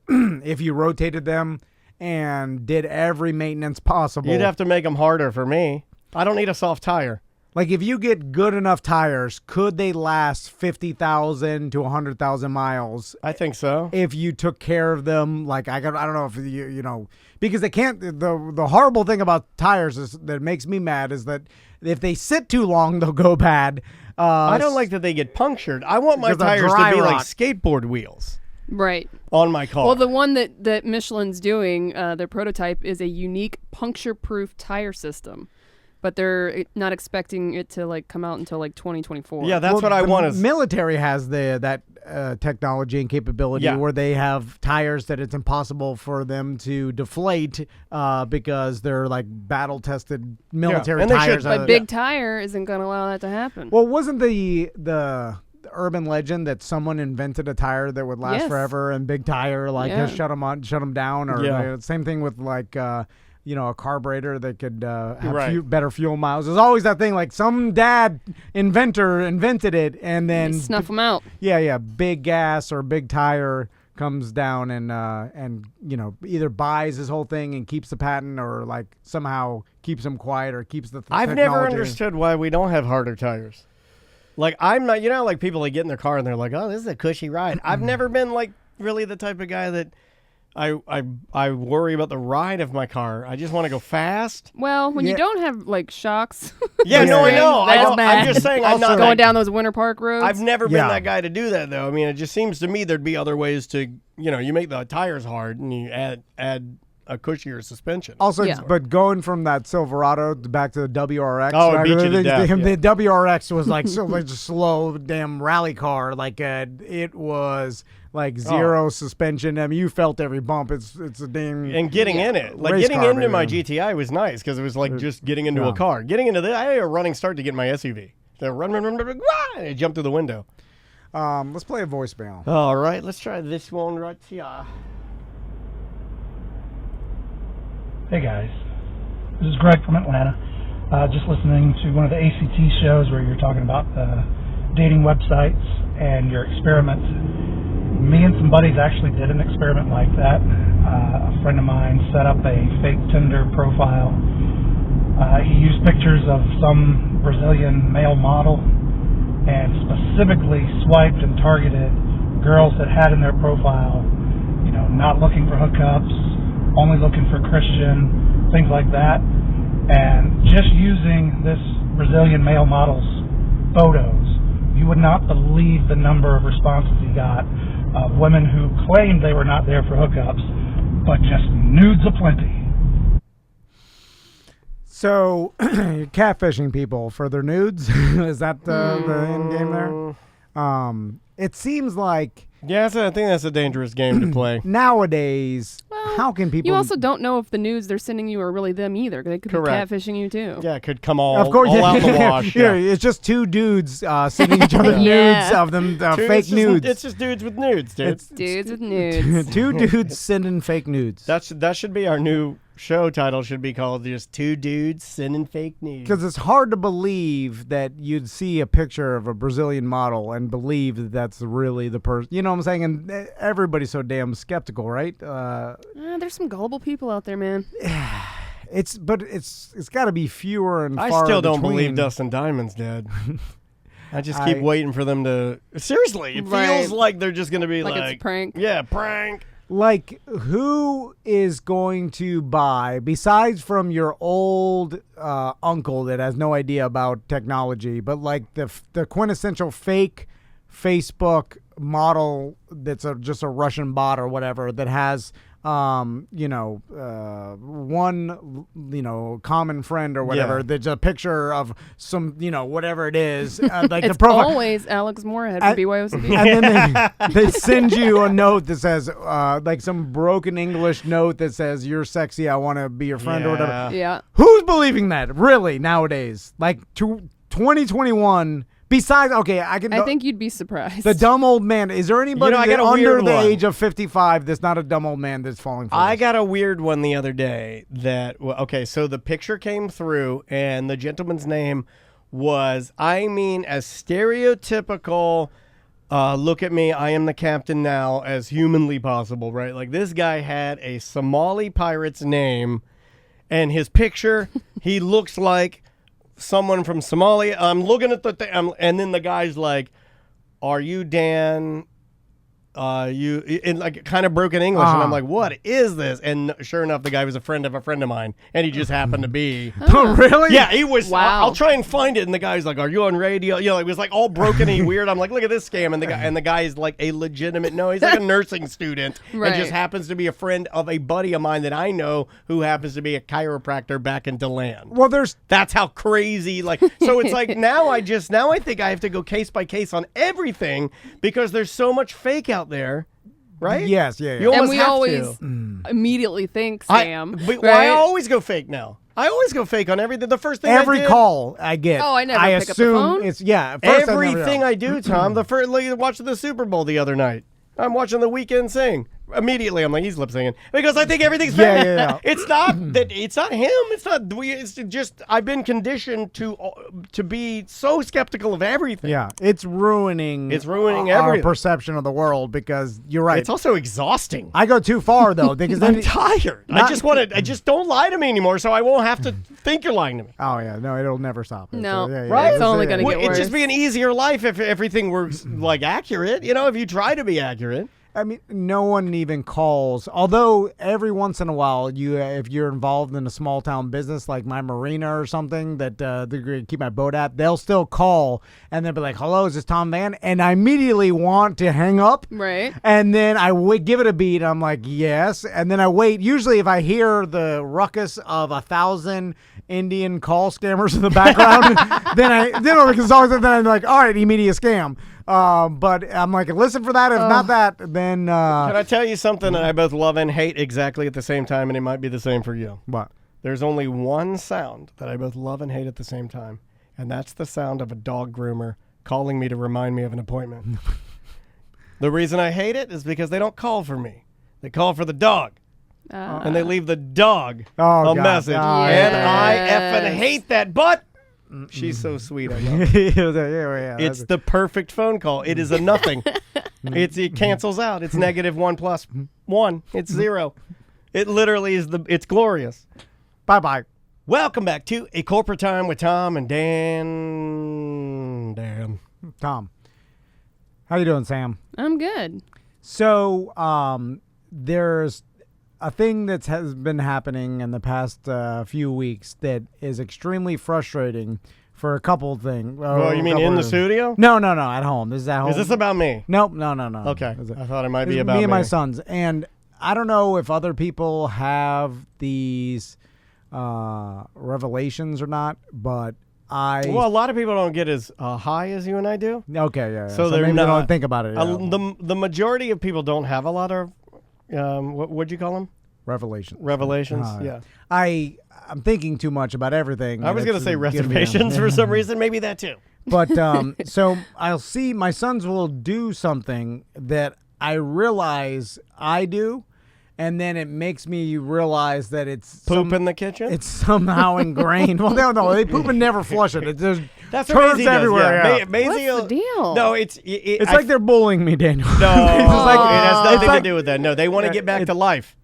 if you rotated them and did every maintenance possible? You'd have to make them harder for me. I don't need a soft tire. Like, if you get good enough tires, could they last 50,000 to 100,000 miles I think so. if you took care of them? Like, I don't know if you know, because they can't. The horrible thing about tires is that makes me mad is that if they sit too long, they'll go bad. I don't like that they get punctured. I want my Because of tires to dry be like rot. skateboard wheels Right. on my car. Well, the one that Michelin's doing, their prototype, is a unique puncture-proof tire system. But they're not expecting it to like come out until like 2024. yeah, that's what I the want. Is Military has that technology and capability Yeah. where they have tires that it's impossible for them to deflate because they're like battle tested military and they should, tires. But Big Tire isn't going to allow that to happen. Well, wasn't the urban legend that someone invented a tire that would last Yes. forever, and Big Tire like Yeah. shut them down, or Yeah. same thing with like a carburetor that could have Right. better fuel miles. There's always that thing like some inventor invented it, and then Snuff them out. yeah, Big Gas or Big Tire comes down and either buys his whole thing and keeps the patent, or like somehow keeps him quiet or keeps the I've technology. never understood why we don't have harder tires. Like, I'm not, like people that get in their car and they're like, oh, this is a cushy ride. I've never been like really the type of guy that I worry about the ride of my car. I just want to go fast. Well, when Yeah. you don't have like shocks. Yeah, no, I know. That's I'm bad. just saying I'm Also- not Going that, down those Winter Park roads. I've never been Yeah. that guy to do that, though. I mean, it just seems to me there'd be other ways to, you make the tires hard and you add a cushier suspension. Also, Yeah. but going from that Silverado back to the WRX. Oh, it beat you to death, The WRX was like so like a slow damn rally car. Like it was like zero suspension. I mean, you felt every bump. It's a damn. And getting in it. Like, Race getting car, into my baby. GTI was nice because it was like just getting into Yeah. a car. Getting into I had a running start to get my SUV. So run, and I jumped through the window. Let's play a voicemail. All right, let's try this one right here. Hey guys, this is Greg from Atlanta. Just listening to one of the ACT shows where you're talking about dating websites and your experiments. Me and some buddies actually did an experiment like that. A friend of mine set up a fake Tinder profile. He used pictures of some Brazilian male model and specifically swiped and targeted girls that had in their profile, not looking for hookups, only looking for Christian, things like that. And just using this Brazilian male model's photos, you would not believe the number of responses he got of women who claimed they were not there for hookups, but just nudes aplenty. So, you're catfishing people for their nudes. Is that the end game there? It seems like Yeah, I think that's a dangerous game to play. nowadays. Well, Well, how can people? You also don't know if the nudes they're sending you are really them either. They could Correct. be catfishing you too. Yeah, it could come all Of course, out the wash. Yeah, it's just two dudes sending each other Yeah. nudes of them, Dude, fake it's just- nudes. It's just dudes with nudes, dude. It's- Dudes with nudes. Two dudes sending fake nudes. That should be our new show title. Should be called just two dudes sending fake nudes. Because it's hard to believe that you'd see a picture of a Brazilian model and believe that that's really the person. You know what I'm saying? And everybody's so damn skeptical, right? There's some gullible people out there, man. It's got to be fewer and I far still don't between. believe Dustin Diamond's dead. I just keep I- waiting for them to. Seriously, it Right. feels like they're just gonna be Like like, it's a prank. Yeah, prank. Like, who is going to buy, besides from your old uncle that has no idea about technology, but like the quintessential fake Facebook model that's just a Russian bot or whatever that has, one, common friend or whatever. Yeah. That's a picture of some, whatever it is. Like It's the profile. always Alex Moorhead from I- BYOCB. And then they send you a note that says, like some broken English note that says, "You're sexy. I want to be your friend," or whatever. Yeah. Who's believing that? Really nowadays? Like 2021. Besides, okay, I think you'd be surprised. the dumb old man. Is there anybody I got a under weird the one. age of 55 that's not a dumb old man that's falling for I this? got a weird one the other day that, okay, so the picture came through and the gentleman's name was, as stereotypical, look at me, I am the captain now, as humanly possible, right? Like this guy had a Somali pirate's name and his picture, he looks like someone from Somalia. I'm looking at the thing, and then the guy's like, "Are you Dan? You," in like kind of broken English, and I'm like, "What is this?" And sure enough, the guy was a friend of mine, and he just happened to be. Oh, really? Yeah, he was. Wow. I'll try and find it. And the guy's like, "Are you on radio?" You know, it was like all broken and weird. I'm like, "Look at this scam!" And the guy is like a legitimate. No, he's like a nursing student, Right. and just happens to be a friend of a buddy of mine that I know who happens to be a chiropractor back in DeLand. Well, there's That's how crazy, like, so it's like now I think I have to go case by case on everything because there's so much fake out there, right? yes, yeah. You and almost we have always to. immediately think I Sam. right? always go fake now. I always go fake on everything. The first thing Every I did, call I get. Oh, I never I pick up the assume phone? it's at first everything I I do, Tom. The first, like, watching the Super Bowl the other night. I'm watching The Weeknd sing. Immediately, I'm like, he's lip singing because I think everything's fake. Yeah. It's not that. It's not him. It's not. It's just I've been conditioned to be so skeptical of everything. Yeah, it's ruining. It's ruining our everything. perception of the world because you're right. It's also exhausting. I go too far though because then I'm tired. I just don't lie to me anymore, so I won't have to think you're lying to me. Oh yeah, no, it'll never stop. No. Right? It's only gonna get It'd worse. just be an easier life if everything were like accurate. You know, if you try to be accurate. I mean, no one even calls. Although every once in a while, if you're involved in a small town business like my marina or something that they keep my boat at, they'll still call and they'll be like, "Hello, is this Tom Van?" And I immediately want to hang up. Right. And then I would give it a beat. I'm like, yes. And then I wait. Usually, if I hear the ruckus of 1,000 Indian call scammers in the background, then I'm like, all right, immediate scam. But I'm like, listen for that. If not that, then Can I tell you something that I both love and hate exactly at the same time, and it might be the same for you? what? There's only one sound that I both love and hate at the same time, and that's the sound of a dog groomer calling me to remind me of an appointment. The reason I hate it is because they don't call for me. They call for the dog. And they leave the dog Oh, a God. message. Oh, And yes. I effing hate that, but she's so sweet. I love it. It's the perfect phone call. It is a nothing. It cancels out. It's -1 plus 1. It's 0. It literally is it's glorious. bye. Welcome back to A Corporate Time with Tom and Dan. Tom, how you doing, Sam? I'm good. So, there's a thing that has been happening in the past few weeks that is extremely frustrating for a couple of things. Oh, you mean in the studio? No, at home. This is at home. Is this about me? Nope, no. Okay. Is it- I thought it might be It's about me. me and my sons. And I don't know if other people have these revelations or not, but Well, a lot of people don't get as high as you and I do. Okay, yeah. So they're maybe they not- don't think about it. Yeah. The majority of people don't have a lot of, what'd you call them? Revelations. Yeah. I'm thinking too much about everything. I was going to say reservations for some reason. Maybe that too. But so I'll see my sons will do something that I realize I do, and then it makes me realize that it's Poop in the kitchen? It's somehow ingrained. Well, no, they poop and never flush it. There's That's turds what Maisie everywhere. does. Yeah. Maisie, What's the deal? No, it's Like they're bullying me, Daniel. No, It's like- it has it's nothing like- to do with that. No, they want to get back to life.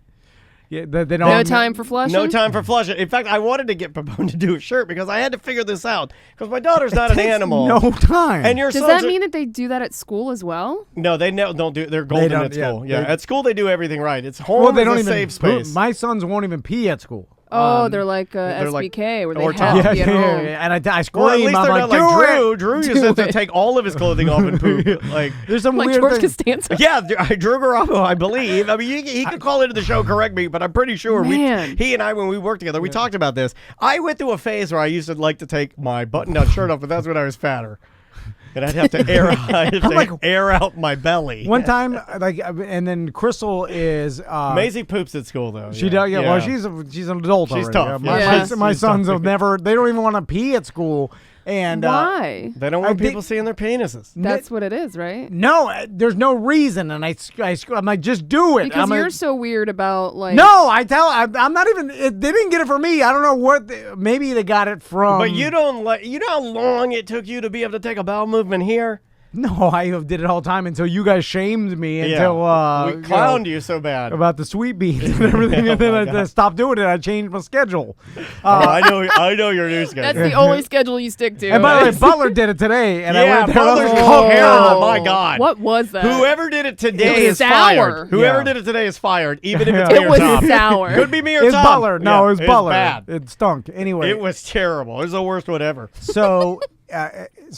Yeah, they don't. No time for flushing? No time for flushing. In fact, I wanted to get Pepone to do a shirt because I had to figure this out. Because my daughter's not an Takes animal. No time. And your Does sons that are- mean that they do that at school as well? No, they don't do. They're golden don't, at school. yeah. Yeah, at school they do everything right. It's home. well, they is don't a even safe space. My sons won't even pee at school. Oh, they're like they're like- SBK, where they or have Tom. to Yeah, be at yeah, home. yeah. And I scream. Well, at least I'm they're like, not like "Do Drew. it!" Drew used Do to have to it. take all of his clothing off and poop. Like, There's some Like weird George thing. Costanza. yeah, Drew Garabo, I believe. I mean, he could call into the show, correct me, but I'm pretty sure Man. he and I, when we worked together, we talked about this. I went through a phase where I used to like to take my button-down shirt off, but that's when I was fatter. And I'd have to air out my belly. One time, and then Crystal is. Maisie poops at school, though. She does. Yeah. Well, she's an adult. She's already. tough. My, Yeah. my- She's- my she's sons tough. have never. They don't even want to pee at school. And Why? They don't want I think- people seeing their penises. That's what it is, right? no, there's no reason. And I'm like, just do it. Because I'm you're like, so weird about like. no, I'm not even. They didn't get it from me. I don't know what. Maybe they got it from. But you don't like. You know how long it took you to be able to take a bowel movement here? No, I did it all the time until you guys shamed me until we clowned you so bad. about the sweet beans and everything, and then my I God. stopped doing it. I changed my schedule. I know your news guy. That's the only schedule you stick to. And by the way, Butler did it today, and I Yeah, went there. Butler's I was like, called terrible. Oh, My God. What was that? Whoever did it today It was is sour. fired. Whoever Yeah. did it today is fired, even if it's Yeah. me It or was Tom. sour. Could be me or It's Tom. Butler. No, Yeah, it was Butler. bad. It stunk. Anyway, It was terrible. It was the worst one ever. so.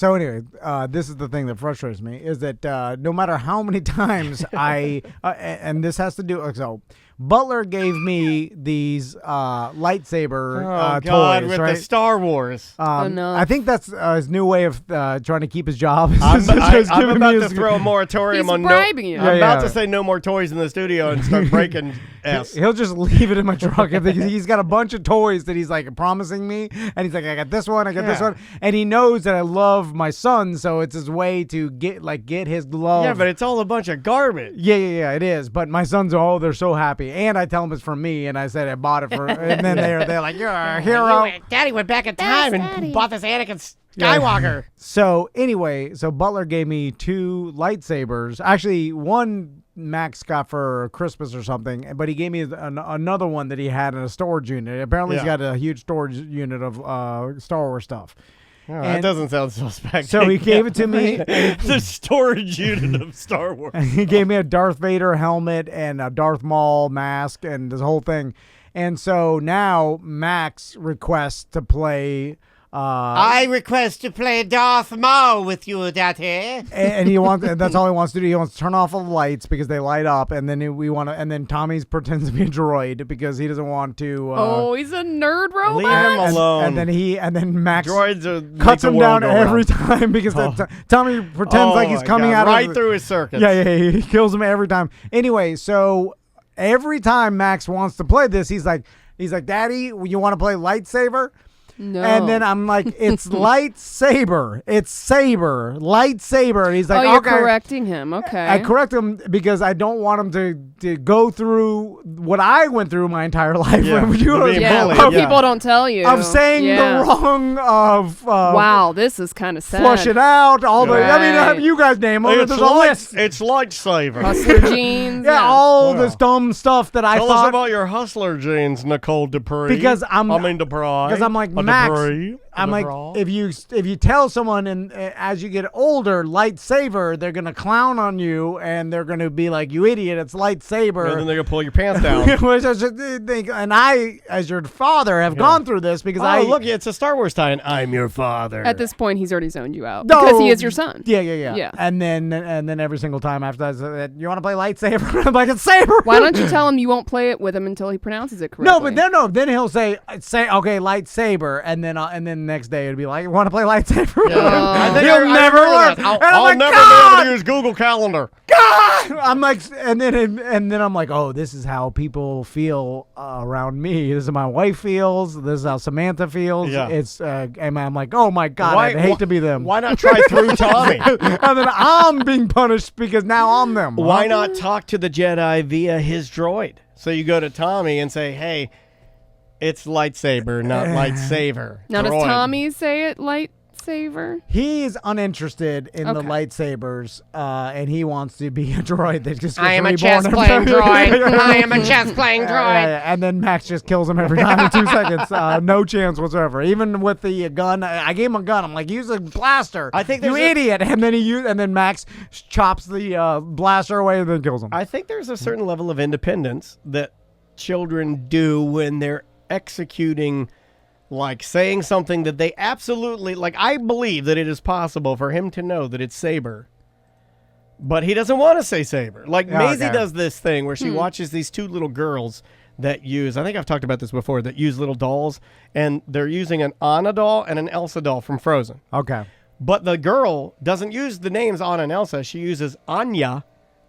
Anyway, this is the thing that frustrates me is that no matter how many times and this has to do so. Butler gave me these lightsaber Oh God, toys, with right? the Star Wars. Enough. I think that's his new way of trying to keep his job. I'm Just I'm giving about me to his- throw a moratorium He's on bribing you. I'm Yeah, about yeah. to say no more toys in the studio and start breaking S. He'll just leave it in my truck. I think he's got a bunch of toys that he's like promising me, and he's like, I got this one, I got this Yeah. one, and he knows that I love my son, so it's his way to get his love. Yeah, but it's all a bunch of garbage. Yeah, it is. But my sons, they're so happy, and I tell them it's from me, and I said I bought it for, and then they're like, you're a hero. Daddy went back in time and Daddy. bought this Anakin Yeah. Skywalker. So anyway, Butler gave me 2 lightsabers. Actually, one Max got for Christmas or something, but he gave me another one that he had in a storage unit. Apparently, he's Yeah. got a huge storage unit of Star Wars stuff. Oh, that And- doesn't sound suspect. So he gave it to me. The storage unit of Star Wars. He gave me a Darth Vader helmet and a Darth Maul mask and this whole thing. And so now Max requests to play. I request to play Darth Maul with you, Daddy. And he wants. And that's all he wants to do. He wants to turn off all the lights because they light up, and then And then Tommy pretends to be a droid because he doesn't want to. Oh, he's a nerd robot. Leave him alone. And then Max Droids are cuts make him the down world go every round. time because Tommy pretends like he's my coming God, out right of through his circuits. Yeah, he kills him every time. Anyway, so every time Max wants to play this, he's like, Daddy, you want to play lightsaber? No. And then I'm like, it's lightsaber. It's saber. Lightsaber. And he's like, oh, you're okay. correcting him. Okay. I correct him because I don't want him to go through what I went through my entire life. Yeah, You know, being yeah, bullied, what yeah. people don't tell you. of saying Yeah. the wrong of Wow, this is kind of sad. flush it out. All the I mean, Right. you guys name them. It's, There's a list. it's lightsaber. Hustler jeans. Yeah, all Wow. this dumb stuff that I Tell thought. us about your hustler jeans, Nicole Dupree. Because I'm like, A Max, Dupree, I'm like, if you tell someone and as you get older, lightsaber, they're gonna clown on you and they're gonna be like, you idiot, it's lightsaber. and then they're gonna pull your pants down. Which I just think, and I, as your father, have gone through this because Oh, look, it's a Star Wars tie-in. I'm your father. At this point, he's already zoned you out No. because he is your son. Yeah. Yeah. And then every single time after that, you want to play lightsaber? I'm like, it's saber. Why don't you tell him you won't play it with him until he pronounces it correctly? No, but then he'll say okay, lightsaber, and then next day it'd be like, "Want to play lightsaber?" I think He'll never learn. And I'm I'll like, never God! be able to use Google Calendar. God! I'm like, and then I'm like, oh, this is how people feel around me. This is how my wife feels. This is how Samantha feels. Yeah. It's and I'm like, oh my God, I'd hate to be them. Why not try through Tommy? And then I'm being punished because now I'm them. Why not talk to the Jedi via his droid? So you go to Tommy and say, hey, it's lightsaber, not lightsaver. Now, does Droid. Tommy say it lightsaber? He's uninterested in the Okay. lightsabers, and he wants to be a droid that just gets I am a reborn chess every playing time. droid. I am a chess playing droid. And then Max just kills him every time in 2 seconds. No chance whatsoever. Even with the gun, I gave him a gun. I'm like, use a blaster. I think you there's a- idiot. And then Max chops the blaster away and then kills him. I think there's a certain level of independence that children do when they're executing, like saying something that they absolutely like. I believe that it is possible for him to know that it's saber, but he doesn't want to say saber. Like Maisie okay. does this thing where she watches these 2 little girls that use, I think I've talked about this before, that use little dolls, and they're using an Anna doll and an Elsa doll from Frozen. Okay. But the girl doesn't use the names Anna and Elsa. She uses Anya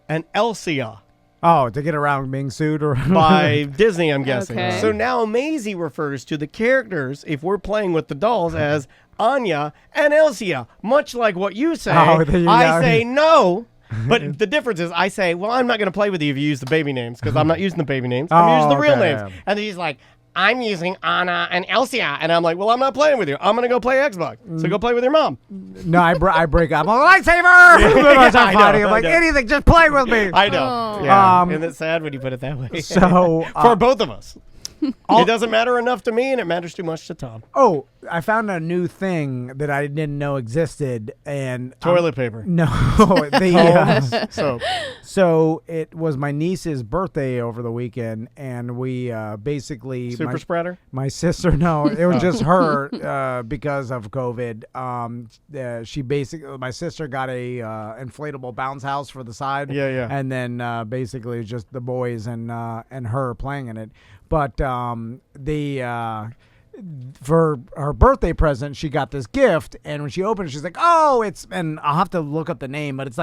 and Elsia. Oh, to get around being sued or By Disney, I'm guessing. Okay. So now Maisie refers to the characters, if we're playing with the dolls, as Anya and Elsia, much like what you say. Oh, there you I go. say no, but the difference is I say, well, I'm not going to play with you if you use the baby names, because I'm not using the baby names. I'm using the real okay, names. yeah. And then she's like, I'm using Anna and Elsia. And I'm like, well, I'm not playing with you. I'm going to go play Xbox. So go play with your mom. No, I break up. I'm like, lightsaber! Then I start I know, fighting. I'm I like, know. anything, just play with me. I know. Oh. Yeah. Um, Isn't it sad when you put it that way? So, For both of us. It doesn't matter enough to me, and it matters too much to Tom. oh, I found a new thing that I didn't know existed, and Toilet paper. No, the, So so it was my niece's birthday over the weekend, and we basically super spreader. my sister. No, it was just her because of COVID. She basically my sister got a inflatable bounce house for the side. Yeah, yeah. And then basically just the boys and her playing in it. But for her birthday present, she got this gift, and when she opened it, she's like, "Oh, it's," and I'll have to look up the name, but it's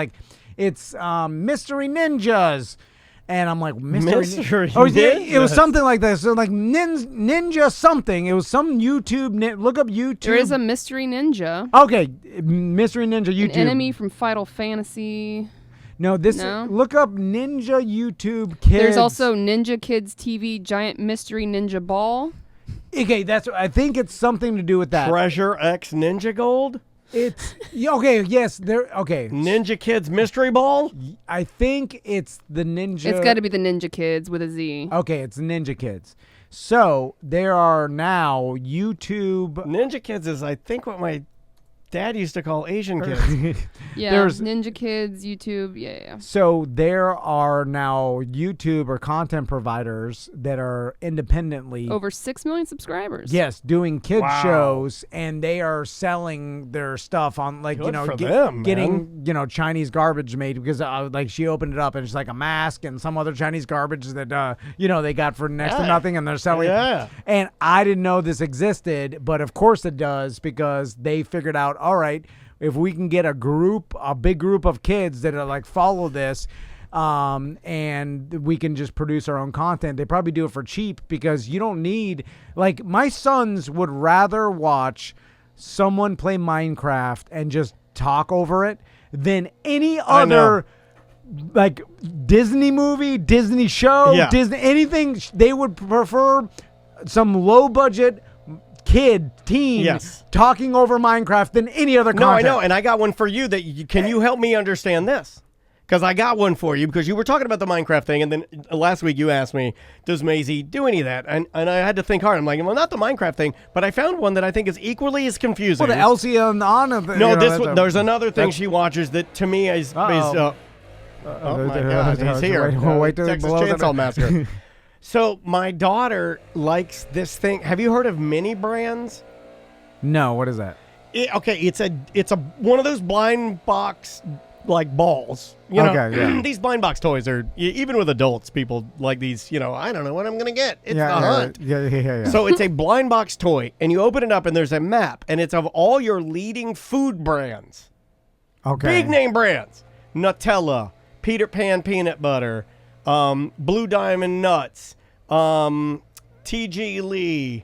Mystery Ninjas. And I'm like, Mystery Oh, yeah, it was Ninjas? something like this. So like ninja something. It was some YouTube. Look up YouTube. There is a mystery ninja, Okay, Mystery Ninja YouTube. an enemy from Final Fantasy. No, this. No? Look up Ninja YouTube Kids. There's also Ninja Kids TV Giant Mystery Ninja Ball. Okay, that's. I think it's something to do with that. Treasure X Ninja Gold. It's okay. Yes, there. Okay, Ninja Kids Mystery Ball. I think it's the Ninja. It's got to be the Ninja Kids with a Z. Okay, it's Ninja Kids. So there are now YouTube. Ninja Kids is, I think, what my dad used to call Asian kids. Yeah, there's- Ninja Kids, YouTube, yeah. So there are now YouTube or content providers that are independently Over 6 million subscribers. yes, doing kid Wow. shows, and they are selling their stuff on like Good for them, getting Chinese garbage made because like she opened it up and it's like a mask and some other Chinese garbage that they got for next to Yeah. nothing and they're selling. Yeah. And I didn't know this existed, but of course it does because they figured out, all right, if we can get a big group of kids that are like follow this, and we can just produce our own content. They probably do it for cheap because you don't need, like, my sons would rather watch someone play Minecraft and just talk over it than any other like Disney movie, Disney show, Yeah. Disney anything. They would prefer some low budget teen Yes. talking over Minecraft than any other No, I content. know, and I got one for you. Can you help me understand this? Because I got one for you because you were talking about the Minecraft thing, and then last week you asked me, does Maisie do any of that? And I had to think hard. I'm like, well, not the Minecraft thing, but I found one that I think is equally as confusing. Well, the Elsie and Anna. No, there's another thing she watches that to me is oh my God, he's here. Wait till it Texas blows up. Chainsaw Massacre. So my daughter likes this thing. Have you heard of mini brands? No, what is that? Okay, it's a one of those blind box like balls. You know, Okay, yeah. these blind box toys are even with adults. People like these. You know, I don't know what I'm gonna get. It's the hunt. Yeah. So it's a blind box toy, and you open it up, and there's a map, and it's of all your leading food brands, Okay. big name brands: Nutella, Peter Pan peanut butter, Blue Diamond nuts, T.G. Lee.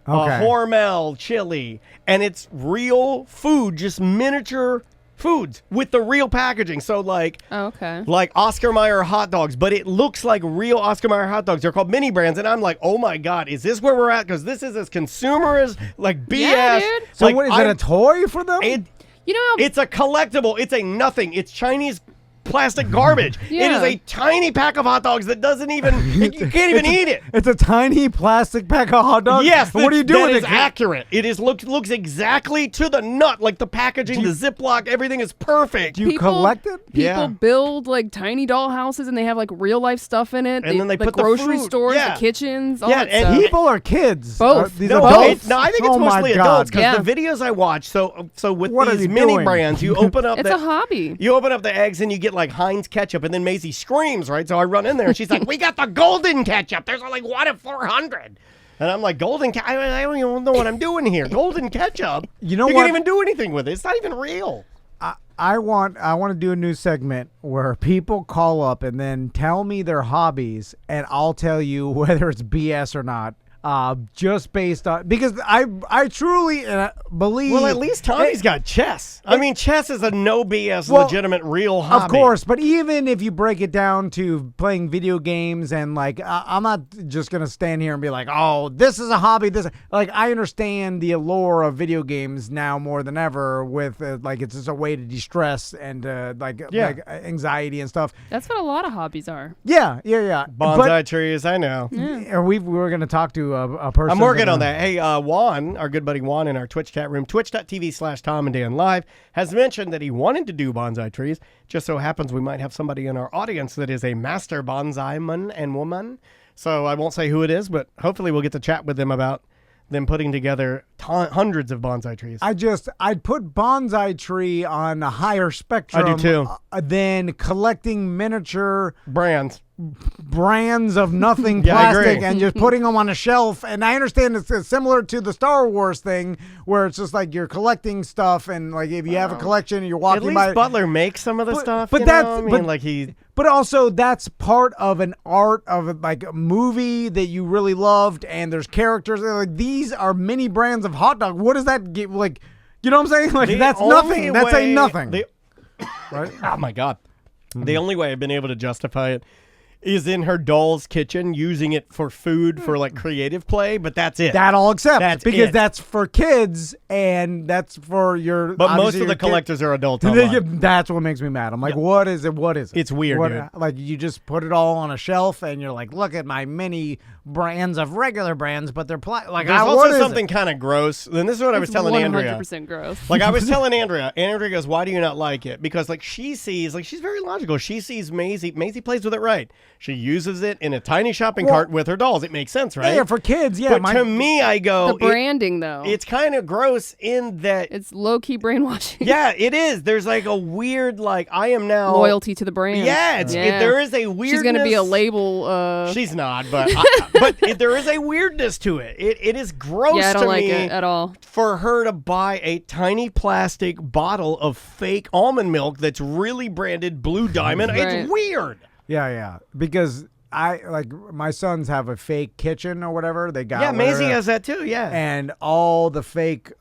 Okay. Hormel chili, and it's real food, just miniature foods with the real packaging. So like Oscar Mayer hot dogs, but it looks like real Oscar Mayer hot dogs. They're called mini brands, and I'm like, oh my god, is this where we're at? Because this is as consumer as like BS. Yeah, dude. So Like, what is it? A toy for them? You know, It's a collectible. It's a nothing. It's Chinese plastic garbage. Yeah. It is a tiny pack of hot dogs that doesn't even you can't even eat it. It's a tiny plastic pack of hot dogs. Yes, What do you do that with is it? accurate. It is looks exactly to the nut, like the packaging, the Ziploc, everything is perfect. Do you collect it? People Yeah. build like tiny doll houses, and they have like real life stuff in it. And then they the put the grocery food- stores, yeah. the kitchens, all Yeah, that and stuff. People or kids? Both. These No, adults? I think it's Oh my mostly God. adults because Yeah. the videos I watch. So with What are these you mini doing? brands, you open up. It's a hobby. You open up the eggs and you get like Heinz ketchup, and then Maisie screams, right? So I run in there and she's like, "We got the golden ketchup. There's only 1 of 400." And I'm like, "Golden ketchup? I don't even know what I'm doing here. Golden ketchup? You know you what? can't even do anything with it. It's not even real." I want to do a new segment where people call up and then tell me their hobbies, and I'll tell you whether it's BS or not. Just based on, because I truly believe. Well, at least Tommy's got chess. I mean, chess is a no BS, Well, legitimate, real hobby. Of course, but even if you break it down to playing video games, and like I'm not just gonna stand here and be like, oh, this is a hobby. This, like, I understand the allure of video games now more than ever. With like, it's just a way to de-stress and like anxiety and stuff. That's what a lot of hobbies are. Yeah. Bonsai trees, I know. And we were gonna talk to a person. I'm working on that. Hey, Juan, our good buddy Juan in our Twitch chat room, twitch.tv/Tom and Dan Live, has mentioned that he wanted to do bonsai trees. Just so happens we might have somebody in our audience that is a master bonsai man and woman. So I won't say who it is, but hopefully we'll get to chat with them about them putting together hundreds of bonsai trees. I'd put bonsai tree on a higher spectrum. I do too. Than collecting miniature brands of nothing Yeah, I plastic agree. and just putting them on a shelf. And I understand it's similar to the Star Wars thing where it's just like you're collecting stuff, and like if you have a collection and you're At walking least by. Butler makes some of the stuff. But you know? that's I mean, but, like he. But also that's part of an art of like a movie that you really loved, and there's characters that are like, these are mini brands of hot dog. What does that give? Like, you know what I'm saying? Like, that's nothing. That's a nothing. Right? Oh my God. The only way I've been able to justify it is in her doll's kitchen, using it for food for like creative play, but that's it. That I'll accept, That's because it. that's for kids and that's for your. But most obviously of the your kid- collectors are adults. Online. That's what makes me mad. I'm like, what is it? What is it? It's weird, What, dude. Like, you just put it all on a shelf and you're like, look at my mini brands of regular brands, but they're like. There's what also is something it? kind of gross. And this is what I was telling 100% Andrea. gross. Like I was telling Andrea, and Andrea goes, "Why do you not like it?" Because like she sees, like she's very logical. She sees Maisie. Maisie plays with it right. She uses it in a tiny shopping cart with her dolls. It makes sense, right? Yeah, for kids. Yeah, But to me, I go, The branding, though. it's kind of gross in that. It's low-key brainwashing. Yeah, it is. There's like a weird, like I am now Loyalty to the brand. Yeah, there is a weirdness. She's going to be a label. She's not, but there is a weirdness to it. It is gross Yeah, I don't to like me it at all. for her to buy a tiny plastic bottle of fake almond milk that's really branded Blue Diamond. Right. It's weird. Yeah, because I like my sons have a fake kitchen or whatever they got. Yeah, Maisie where- has that too. Yeah. And all the fake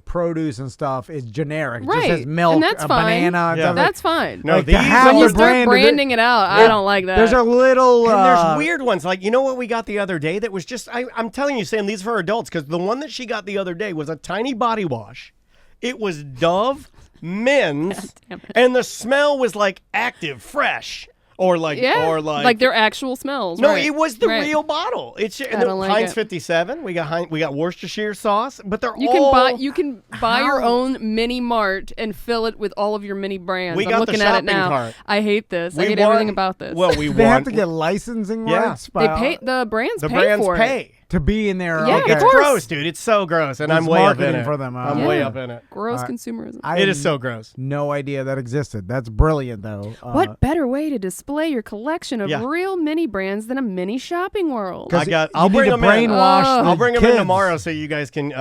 produce and stuff is generic. Right. Just has milk, And that's a fine. banana. and Yeah. stuff like- That's fine. No, like, to these have When the you start brand of it- branding it out, I don't like that. There's a little. And there's weird ones. Like, you know what we got the other day that was just, I'm telling you, Sam, these are for adults, because the one that she got the other day was a tiny body wash. It was Dove Men's, damn it. and the smell was like active, fresh. Or like, yeah. like their actual smells. no, right. it was the Right. real bottle. It's don't like Heinz it. 57. We got Worcestershire sauce, but they're You all. can buy your own mini mart and fill it with all of your mini brands. We I'm got the looking at it shopping now. cart. I hate this. I We hate won- everything about this. Well, we they won. have to get licensing Yeah. rights. they pay the brands The pay brands for pay. it. to be in there. Yeah, okay. It's gross, dude. It's so gross, and It's I'm way up in marketing it. for them. I'm way up in it. Gross consumerism. I It had is so gross. No idea that existed. That's brilliant, though. What better way to display your collection of Yeah. real mini brands than a mini shopping world? I'll bring them in. brainwash. I'll bring them in kids. tomorrow so you guys can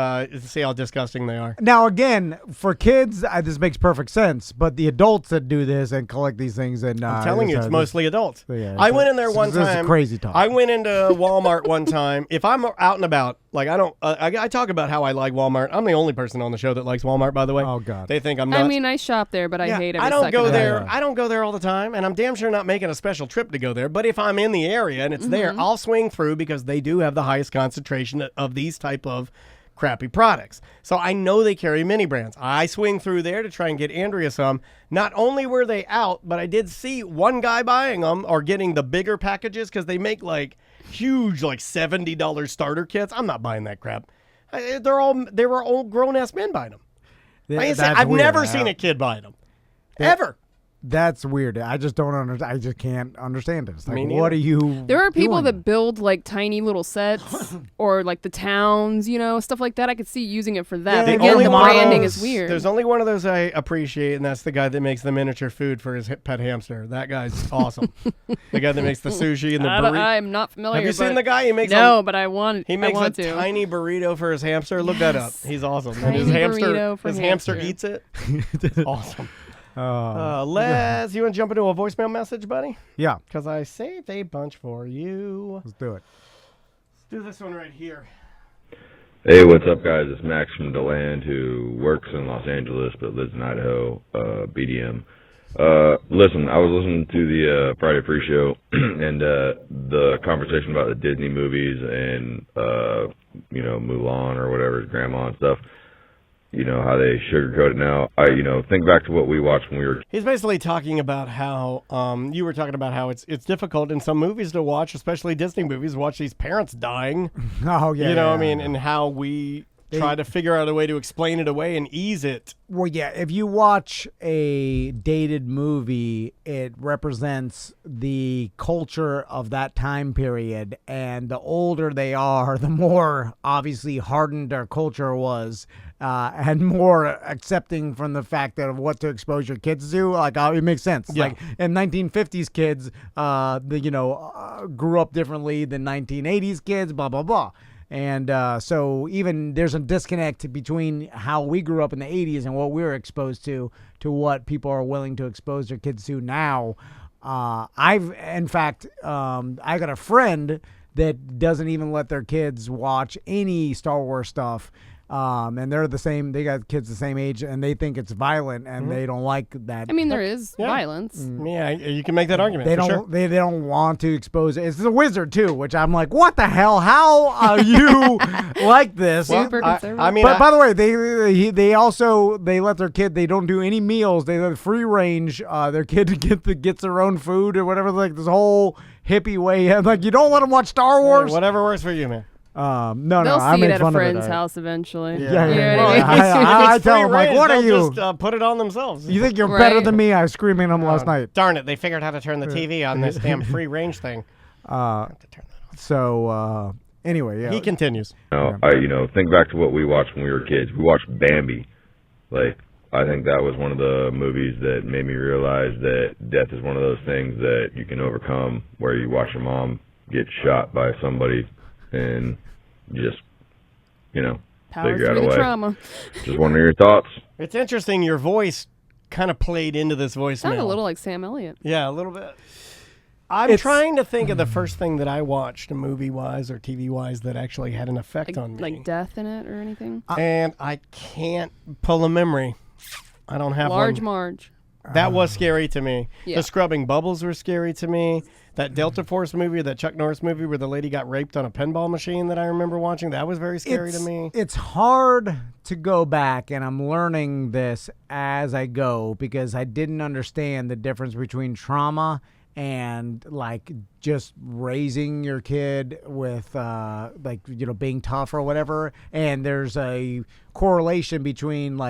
see how disgusting they are. Now, again, for kids, this makes perfect sense. But the adults that do this and collect these things, and I'm telling you, it's mostly adults. yeah, I went in there one this is time. crazy talk. I went into Walmart one time. If I'm out and about, like I don't, I talk about how I like Walmart. I'm the only person on the show that likes Walmart, by the way. Oh, God. They think I'm nuts. I mean, I shop there, but I hate every I don't second go of it. there. Yeah. I don't go there all the time, and I'm damn sure not making a special trip to go there. But if I'm in the area and it's there, I'll swing through because they do have the highest concentration of these type of crappy products. So I know they carry mini brands. I swing through there to try and get Andrea some. Not only were they out, but I did see one guy buying them or getting the bigger packages because they make like huge, like $70 starter kits. I'm not buying that crap. They were all grown ass men buying them. I've weird. never seen a kid buying them. Ever. That's weird. I just don't understand. I just can't understand it. It's like, Me neither. what are you? There are people doing? that build like tiny little sets or like the towns, stuff like that. I could see using it for that. Yeah, But again, only the models- branding is weird. There's only one of those I appreciate, and that's the guy that makes the miniature food for his pet hamster. That guy's awesome. The guy that makes the sushi and the burrito. I'm not familiar. Have you seen but- the guy? He makes No, but I want. he makes I a want to. tiny burrito for his hamster. Look that up. Yes. He's awesome. And Tiny his hamster, burrito for hamster hamster. eats it. It's awesome. Les, you want to jump into a voicemail message, buddy? Yeah, Because I saved a bunch for you. let's do it. Let's do this one right here. Hey, what's up, guys? It's Max from DeLand, who works in Los Angeles but lives in Idaho, BDM. Listen, I was listening to the Friday pre-show and the conversation about the Disney movies and, Mulan or whatever, his grandma and stuff. How they sugarcoat it now. I think back to what we watched when we were He's basically talking about how you were talking about how it's difficult in some movies to watch, especially Disney movies, watch these parents dying. Oh yeah, You know what I yeah. mean? And how we try to figure out a way to explain it away and ease it. Well, yeah, if you watch a dated movie, it represents the culture of that time period. And the older they are, the more obviously hardened their culture was and more accepting from the fact that of what to expose your kids to. Like, it makes sense. Yeah. Like, in 1950s kids, grew up differently than 1980s kids, blah, blah, blah. And so even there's a disconnect between how we grew up in the 80s and what we were exposed to what people are willing to expose their kids to now. I got a friend that doesn't even let their kids watch any Star Wars stuff. And they're the same. They got kids the same age, and they think it's violent, and they don't like that. I mean, there is Yeah. violence. Yeah, you can make that argument. They for don't. Sure. They don't want to expose it. It's the wizard too, which I'm like, what the hell? How are you like this? Super conservative. I mean, But by the way, they also let their kid. They don't do any meals. They let free range. Their kid gets their own food or whatever. Like this whole hippie way. Like you don't let them watch Star Wars. whatever works for you, man. No, They'll I see make it at a fun friend's of it. house eventually. Yeah, You yeah, know what yeah. I mean? I It's tell free them like, range, what are they'll you? Just put it on themselves. You think you're better Right. than me? I was screaming at them last night. Darn it, they figured out how to turn the TV on this damn free range thing. So anyway, yeah. He continues. think back to what we watched when we were kids. We watched Bambi. Like, I think that was one of the movies that made me realize that death is one of those things that you can overcome, where you watch your mom get shot by somebody and just, Power figure out through a the way. trauma. Just wondering your thoughts. It's interesting. Your voice kind of played into this voicemail. Sounded a little like Sam Elliott. Yeah, a little bit. I'm trying to think of the first thing that I watched, movie-wise or TV-wise, that actually had an effect on me. Like death in it or anything. And I can't pull a memory. I don't have Large one. Marge. That was scary to me. Yeah. The Scrubbing Bubbles were scary to me. That Delta Force movie, that Chuck Norris movie where the lady got raped on a pinball machine that I remember watching, that was very scary to me. It's hard to go back, and I'm learning this as I go because I didn't understand the difference between trauma and like just raising your kid with being tough or whatever. And there's a correlation between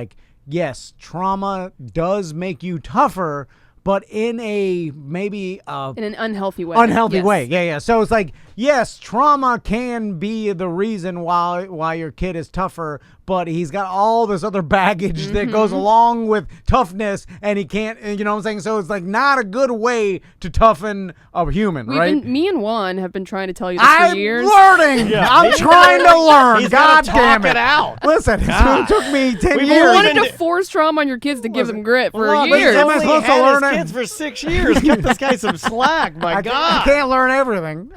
yes, trauma does make you tougher, but in a maybe In an unhealthy way. unhealthy Yes. way. Yeah. So it's like yes, trauma can be the reason why your kid is tougher, but he's got all this other baggage that goes along with toughness, and he can't, you know what I'm saying? So it's like not a good way to toughen a human, right? Me and Juan have been trying to tell you this for years. I'm learning. I'm trying to learn. He's God gotta damn talk it. it out. Listen, it took me 10 We've years. You only wanted to force trauma on your kids to give them grit for Well, years. am I supposed to learn it? Kids for 6 years. Give this guy some slack. My I God. can't learn everything.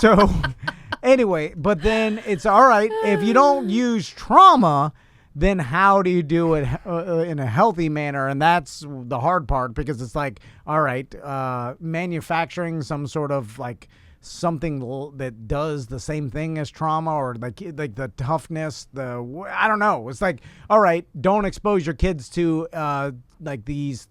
So anyway, but then it's all right. If you don't use trauma, then how do you do it in a healthy manner? And that's the hard part, because it's like, all right, manufacturing some sort of like something that does the same thing as trauma, or like the toughness, I don't know. It's like, all right, don't expose your kids to like these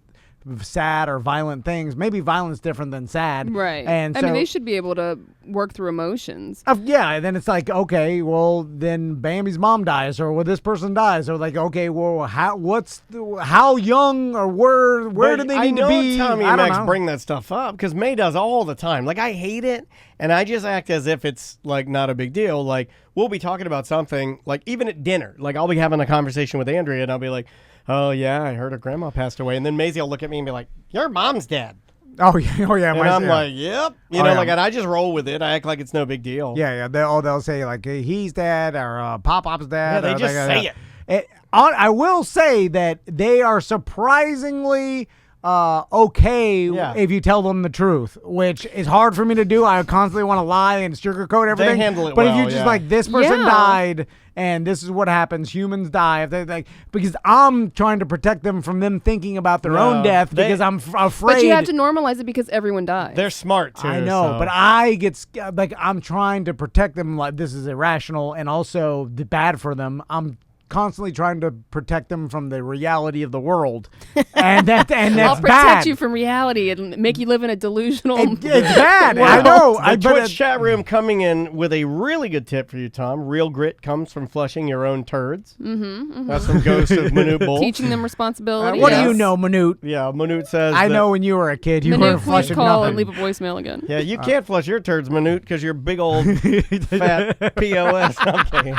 sad or violent things. Maybe violence different than sad, Right. And I so, mean, they should be able to work through emotions. yeah, and then it's like, okay, well, then Bambi's mom dies, or well, this person dies, or like, okay, well, how young, or where do they need to be? Tommy I and don't Max know. bring that stuff up because May does all the time. Like, I hate it, and I just act as if it's like not a big deal. Like, we'll be talking about something, like even at dinner. Like, I'll be having a conversation with Andrea, and I'll be like, "Oh yeah, I heard her grandma passed away," and then Maisie will look at me and be like, "Your mom's dead." Oh yeah, And I'm like, "Yep," you know, yeah. like, and I just roll with it. I act like it's no big deal. yeah. They'll say like, hey, he's dead, or Pop-Pop's dead. Yeah, they or just say it. I will say that they are surprisingly okay if you tell them the truth, which is hard for me to do. I constantly want to lie and sugarcoat everything. They handle it but if well, you just yeah. like, this person Yeah. died and this is what happens, humans die, if they like, because I'm trying to protect them from them thinking about their own death, because I'm afraid. But you have to normalize it because everyone dies. They're smart too. I know, so. but I get like, I'm trying to protect them. Like, this is irrational and also bad for them. I'm constantly trying to protect them from the reality of the world, and that's I'll protect bad. you from reality and make you live in a delusional. It's bad. Wow. I know. The Twitch chat room coming in with a really good tip for you, Tom. Real grit comes from flushing your own turds. Mm-hmm. That's from Ghost of Manute Bull. Teaching them responsibility. What do yes. you know, Manute? Yeah, Manute says. I know when you were a kid, you Manute, weren't please flushing call nothing. and leave a voicemail again. Yeah, you can't flush your turds, Manute, because you're big old fat POS. I'm kidding.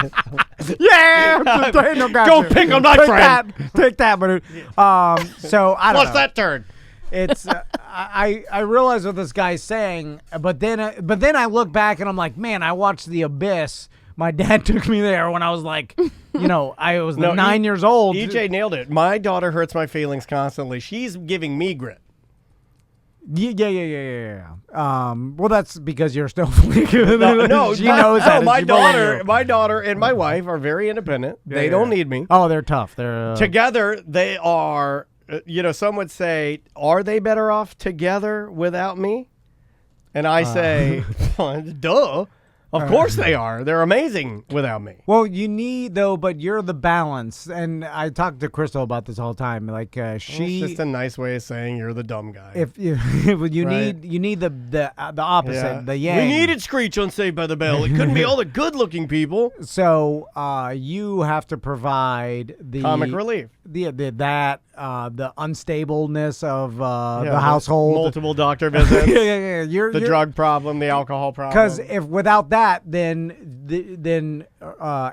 Yeah, no, Go pick 'em, my friend. Take that, Manute. So I don't Flush know. that turd. It's I realize what this guy's saying, but then I look back and I'm like, man, I watched The Abyss. My dad took me there when I was like, I was 9 years old. EJ nailed it. My daughter hurts my feelings constantly. She's giving me grit. Yeah. Well, that's because you're still. No, she knows that. My She bullied you. daughter, and my wife are very independent. They don't need me. Oh, they're tough. They're Together, they are. Some would say, are they better off together without me? And I say, duh. Of course they are. They're amazing without me. Well, you need but you're the balance. And I talk to Crystal about this all the time. Like It's just a nice way of saying you're the dumb guy. if you need the opposite, Yeah. the yang. We needed Screech on Saved by the Bell. It couldn't be all the good-looking people. So you have to provide the Comic relief. the unstableness of the household. Multiple doctor visits. yeah. You're Drug problem, the alcohol problem. Because if without that, then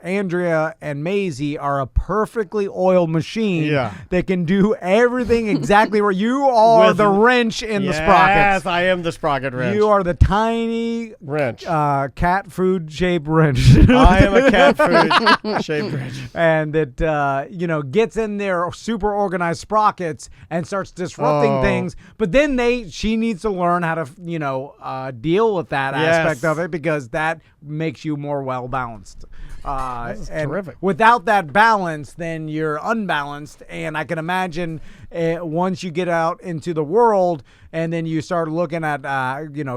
Andrea and Maisie are a perfectly oiled machine that can do everything exactly right. You are With- the wrench in the Yes, sprockets. I am the sprocket wrench. You are the tiny wrench. cat food shaped wrench. I am a cat food shaped wrench. And that gets in there super organized sprockets and starts disrupting things. But then she needs to learn how to deal with that aspect of it, because that makes you more well balanced. That's terrific. Without that balance, then you're unbalanced. And I can imagine once you get out into the world and then you start looking at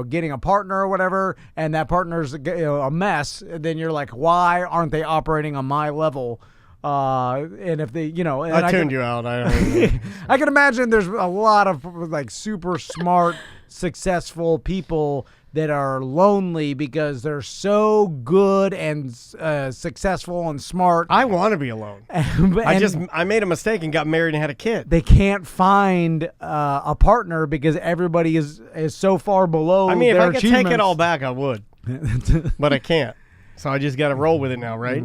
getting a partner or whatever, and that partner's a mess, then you're like, why aren't they operating on my level? And if they, and I tuned you out. I don't I can imagine there's a lot of like super smart, successful people that are lonely because they're so good and successful and smart. I want to be alone. I made a mistake and got married and had a kid. They can't find a partner because everybody is so far below. I mean, if their I could take it achievements. all back, I would. but I can't. So I just got to roll with it now, right?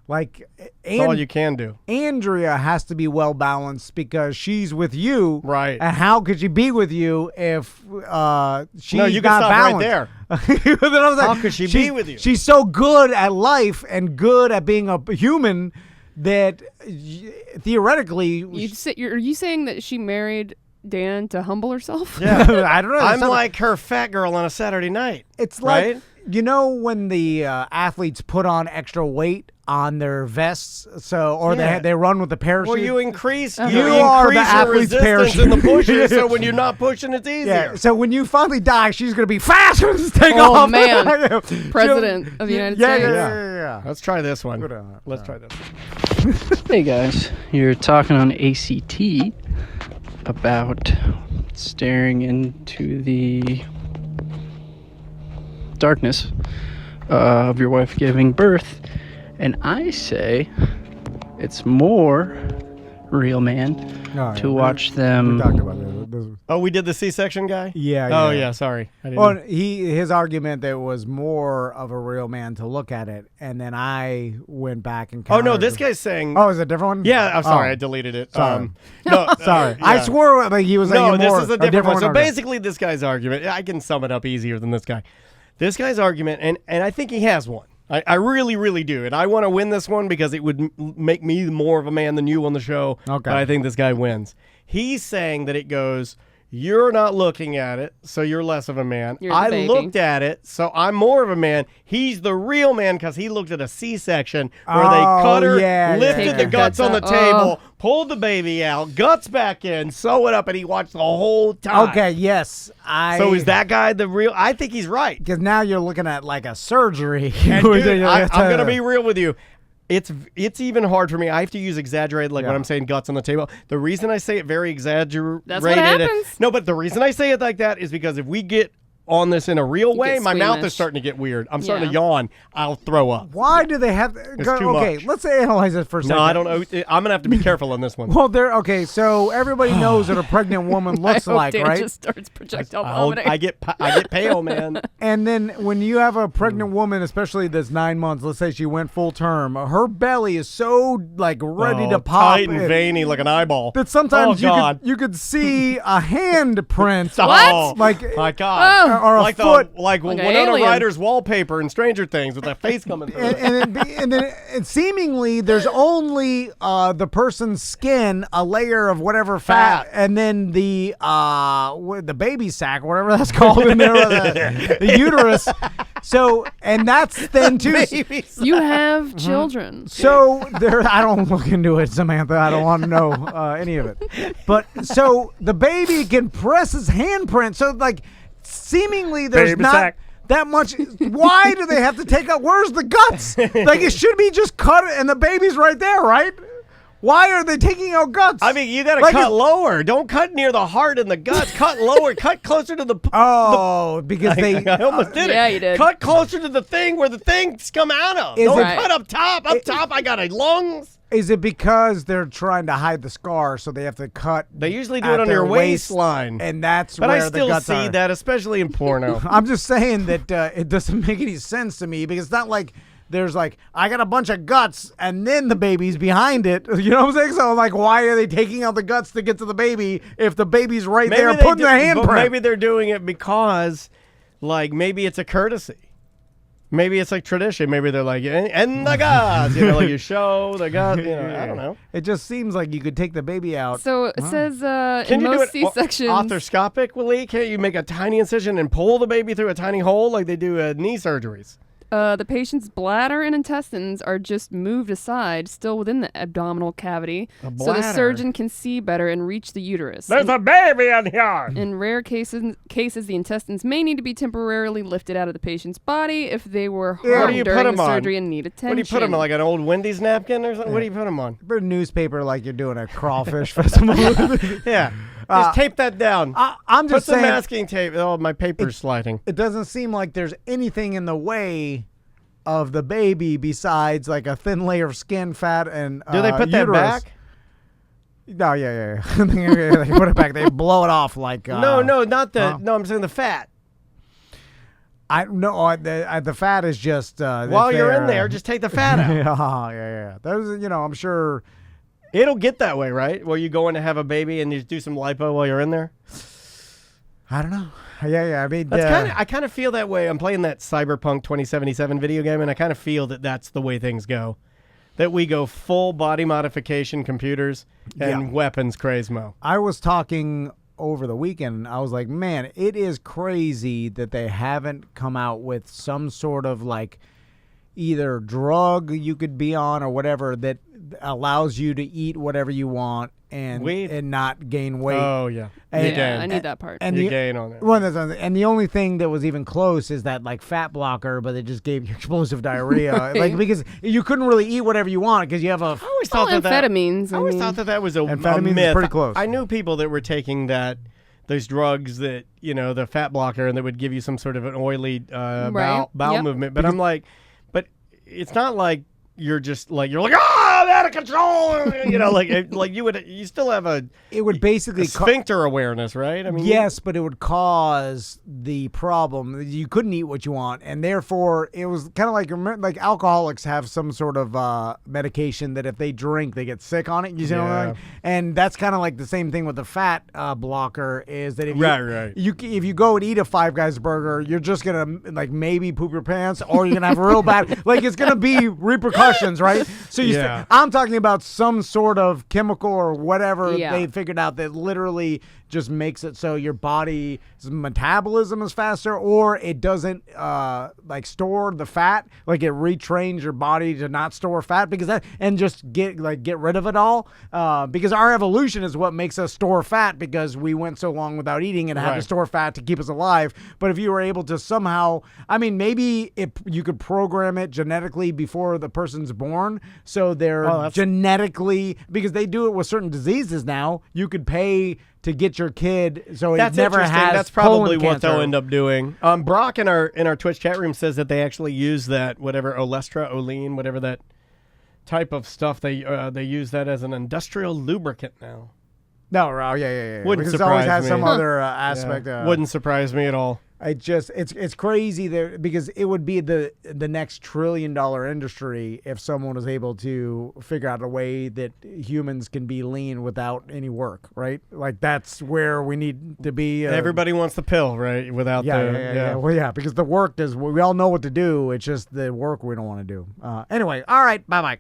Like, That's all you can do. Andrea has to be well balanced because she's with you, Right. And how could she be with you if she's No, you can not stop balanced? right there. Then I was like, How could she be with you? She's so good at life and good at being a human that theoretically, Are you saying that she married Dan to humble herself? Yeah. I don't know. I'm like her fat girl on a Saturday night. It's like, right? you know, when the athletes put on extra weight on their vests, or Yeah. they run with the parachute. Well, you increase You you are increase the your athlete's resistance parachute. in the pushes, so when you're not pushing, it's easier. Yeah. So when you finally die, she's gonna be fast and just take Oh, off. man. Yeah. President of the United Yeah, States. yeah. Let's try this one. Good on that. Let's try this. Hey guys, you're talking on ACT about staring into the darkness of your wife giving birth, and I say it's more real man No, to yeah, watch We them. talked about this. Oh, we did the C-section guy? Yeah. Oh, yeah, sorry. I didn't Well, his argument that it was more of a real man to look at it, and then I went back and. Oh, no, countered this it. guy's saying... Oh, is it a different one? Yeah, I'm sorry, Oh. I deleted it. Sorry. No, Sorry, yeah. I swore like he was No, saying this more, is a different one. So argument. basically, this guy's argument, I can sum it up easier than this guy. This guy's argument, and I think he has one. I really, really do. And I want to win this one because it would make me more of a man than you on the show. Okay. But I think this guy wins. He's saying that it goes, you're not looking at it, so you're less of a man. You're the I baby. looked at it, so I'm more of a man. He's the real man because he looked at a C-section where they Oh, cut her, yeah, lifted yeah. the guts on the Guts table, out. pulled the baby out, guts back in, sew it up, and he watched the whole time. Okay, yes, So is that guy the real? I think he's right. because now you're looking at like a surgery. And dude, I'm going to be real with you. It's even hard for me. I have to use exaggerated, like when Yeah. I'm saying guts on the table. The reason I say it very exaggerated. That's what happens. No, but the reason I say it like that is because if we get on this in a real way, get my mouth squeamish. is starting to get weird. I'm starting to Yeah. yawn. I'll throw up. Why do they have? too Okay, much. let's analyze it for a second. No, I don't know. I'm going to have to be careful on this one. Well, okay. So everybody knows what a pregnant woman looks I hope like, Dan right? just starts projectile I vomiting. get pale, man. And then when you have a pregnant woman, especially that's 9 months, let's say she went full term, her belly is so like ready to pop. Tight and veiny like an eyeball. that sometimes Oh, God. you could see a handprint. Oh, Like- my God. Oh. Or a like foot. like Like an Winona alien. Ryder's wallpaper in Stranger Things with that face coming through. and then seemingly there's only the person's skin, a layer of whatever fat, and then the baby sack, whatever that's called in there, the uterus. So, and that's then too. You have children. So there, I don't look into it, Samantha. I don't want to know any of it. But so the baby can press his handprint. So like, seemingly there's Baby not sack. that much. Why do they have to take out? Where's the guts? Like it should be just cut, and the baby's right there, right? Why are they taking out guts? I mean, you got to Like cut it- lower. Don't cut near the heart and the guts. Cut lower. Cut closer to the. Oh, because they. I almost did it. Yeah, you did. Cut closer to the thing where the things come out of. Is Don't it- cut up top. Up top, I got a lungs. Is it because they're trying to hide the scar, so they have to cut? They usually do at it on their your waist, waistline. and that's But where I the still guts see are. that, especially in porno. I'm just saying that it doesn't make any sense to me because it's not like there's like I got a bunch of guts and then the baby's behind it. You know what I'm saying? So I'm like, why are they taking out the guts to get to the baby if the baby's right there they putting do- the but handprint? Maybe they're doing it because, like, maybe it's a courtesy. Maybe it's like tradition. Maybe they're like, and the guts, like you show the guts. I don't know. It just seems like you could take the baby out. So it says Can in you most do it C-sections. arthroscopically? Can't you make a tiny incision and pull the baby through a tiny hole like they do at knee surgeries? The patient's bladder and intestines are just moved aside, still within the abdominal cavity, so the bladder. surgeon can see better and reach the uterus. There's a baby in here. In rare cases, the intestines may need to be temporarily lifted out of the patient's body if they were What do harmed you put during 'em the on? surgery and need attention. What do you put them on, like an old Wendy's napkin or something? What do you put them on? Put a newspaper like you're doing a crawfish festival. Yeah. Just tape that down. I'm Put just some saying, masking tape. Oh, my paper's sliding. it doesn't seem like there's anything in the way of the baby besides like a thin layer of skin, fat, and Do they put that uterus. back? No, yeah. They put it back. They blow it off like. No, not the. No, I'm saying the fat. I no, the fat is just While you're in there, just take the fat out. yeah. Those, I'm sure. It'll get that way, right? Where you go in to have a baby and you do some lipo while you're in there. I don't know. Yeah. I mean, I kind of feel that way. I'm playing that Cyberpunk 2077 video game, and I kind of feel that that's the way things go. That we go full body modification computers and weapons craze-mo. I was talking over the weekend. I was like, man, it is crazy that they haven't come out with some sort of like either drug you could be on or whatever that allows you to eat whatever you want and not gain weight. Oh, yeah. I need that part. And you gain on it. Well, and the only thing that was even close is that like fat blocker, but it just gave you explosive diarrhea. Right. Like because you couldn't really eat whatever you want because you have a. I always thought amphetamines. I always thought that was a amphetamines myth. is pretty close. I knew people that were taking those drugs that the fat blocker and that would give you some sort of an oily bowel movement. But I'm like, but it's not like you're like I'm out of control. You still have It would basically sphincter awareness, right? I mean, yes, but it would cause the problem. You couldn't eat what you want, and therefore it was kind of like alcoholics have some sort of medication that if they drink, they get sick on it. You know what I mean? And that's kind of like the same thing with the fat blocker. Is that if if you go and eat a Five Guys burger, you're just gonna like maybe poop your pants, or you're gonna have a real bad like it's gonna be repercussions, right? So I'm talking about some sort of chemical or whatever they figured out that literally just makes it so your body's metabolism is faster, or it doesn't like store the fat, like it retrains your body to not store fat and just get rid of it all because our evolution is what makes us store fat because we went so long without eating and had to store fat to keep us alive. But if you were able to somehow, I mean, maybe if you could program it genetically before the person's born, so they're genetically, because they do it with certain diseases now, you could pay to get your kid so it never has That's probably colon what they'll cancer. end up doing. Brock in our Twitch chat room says that they actually use that whatever Olean, whatever that type of stuff they use that as an industrial lubricant now. No, yeah. Wouldn't because surprise it always has me. some other aspect. Wouldn't surprise me at all. It's crazy there because it would be the next $1 trillion industry if someone was able to figure out a way that humans can be lean without any work, right? Like that's where we need to be. Everybody wants the pill, right? Without yeah. Well, yeah, because the work we all know what to do. It's just the work we don't want to do. Anyway, all right, bye.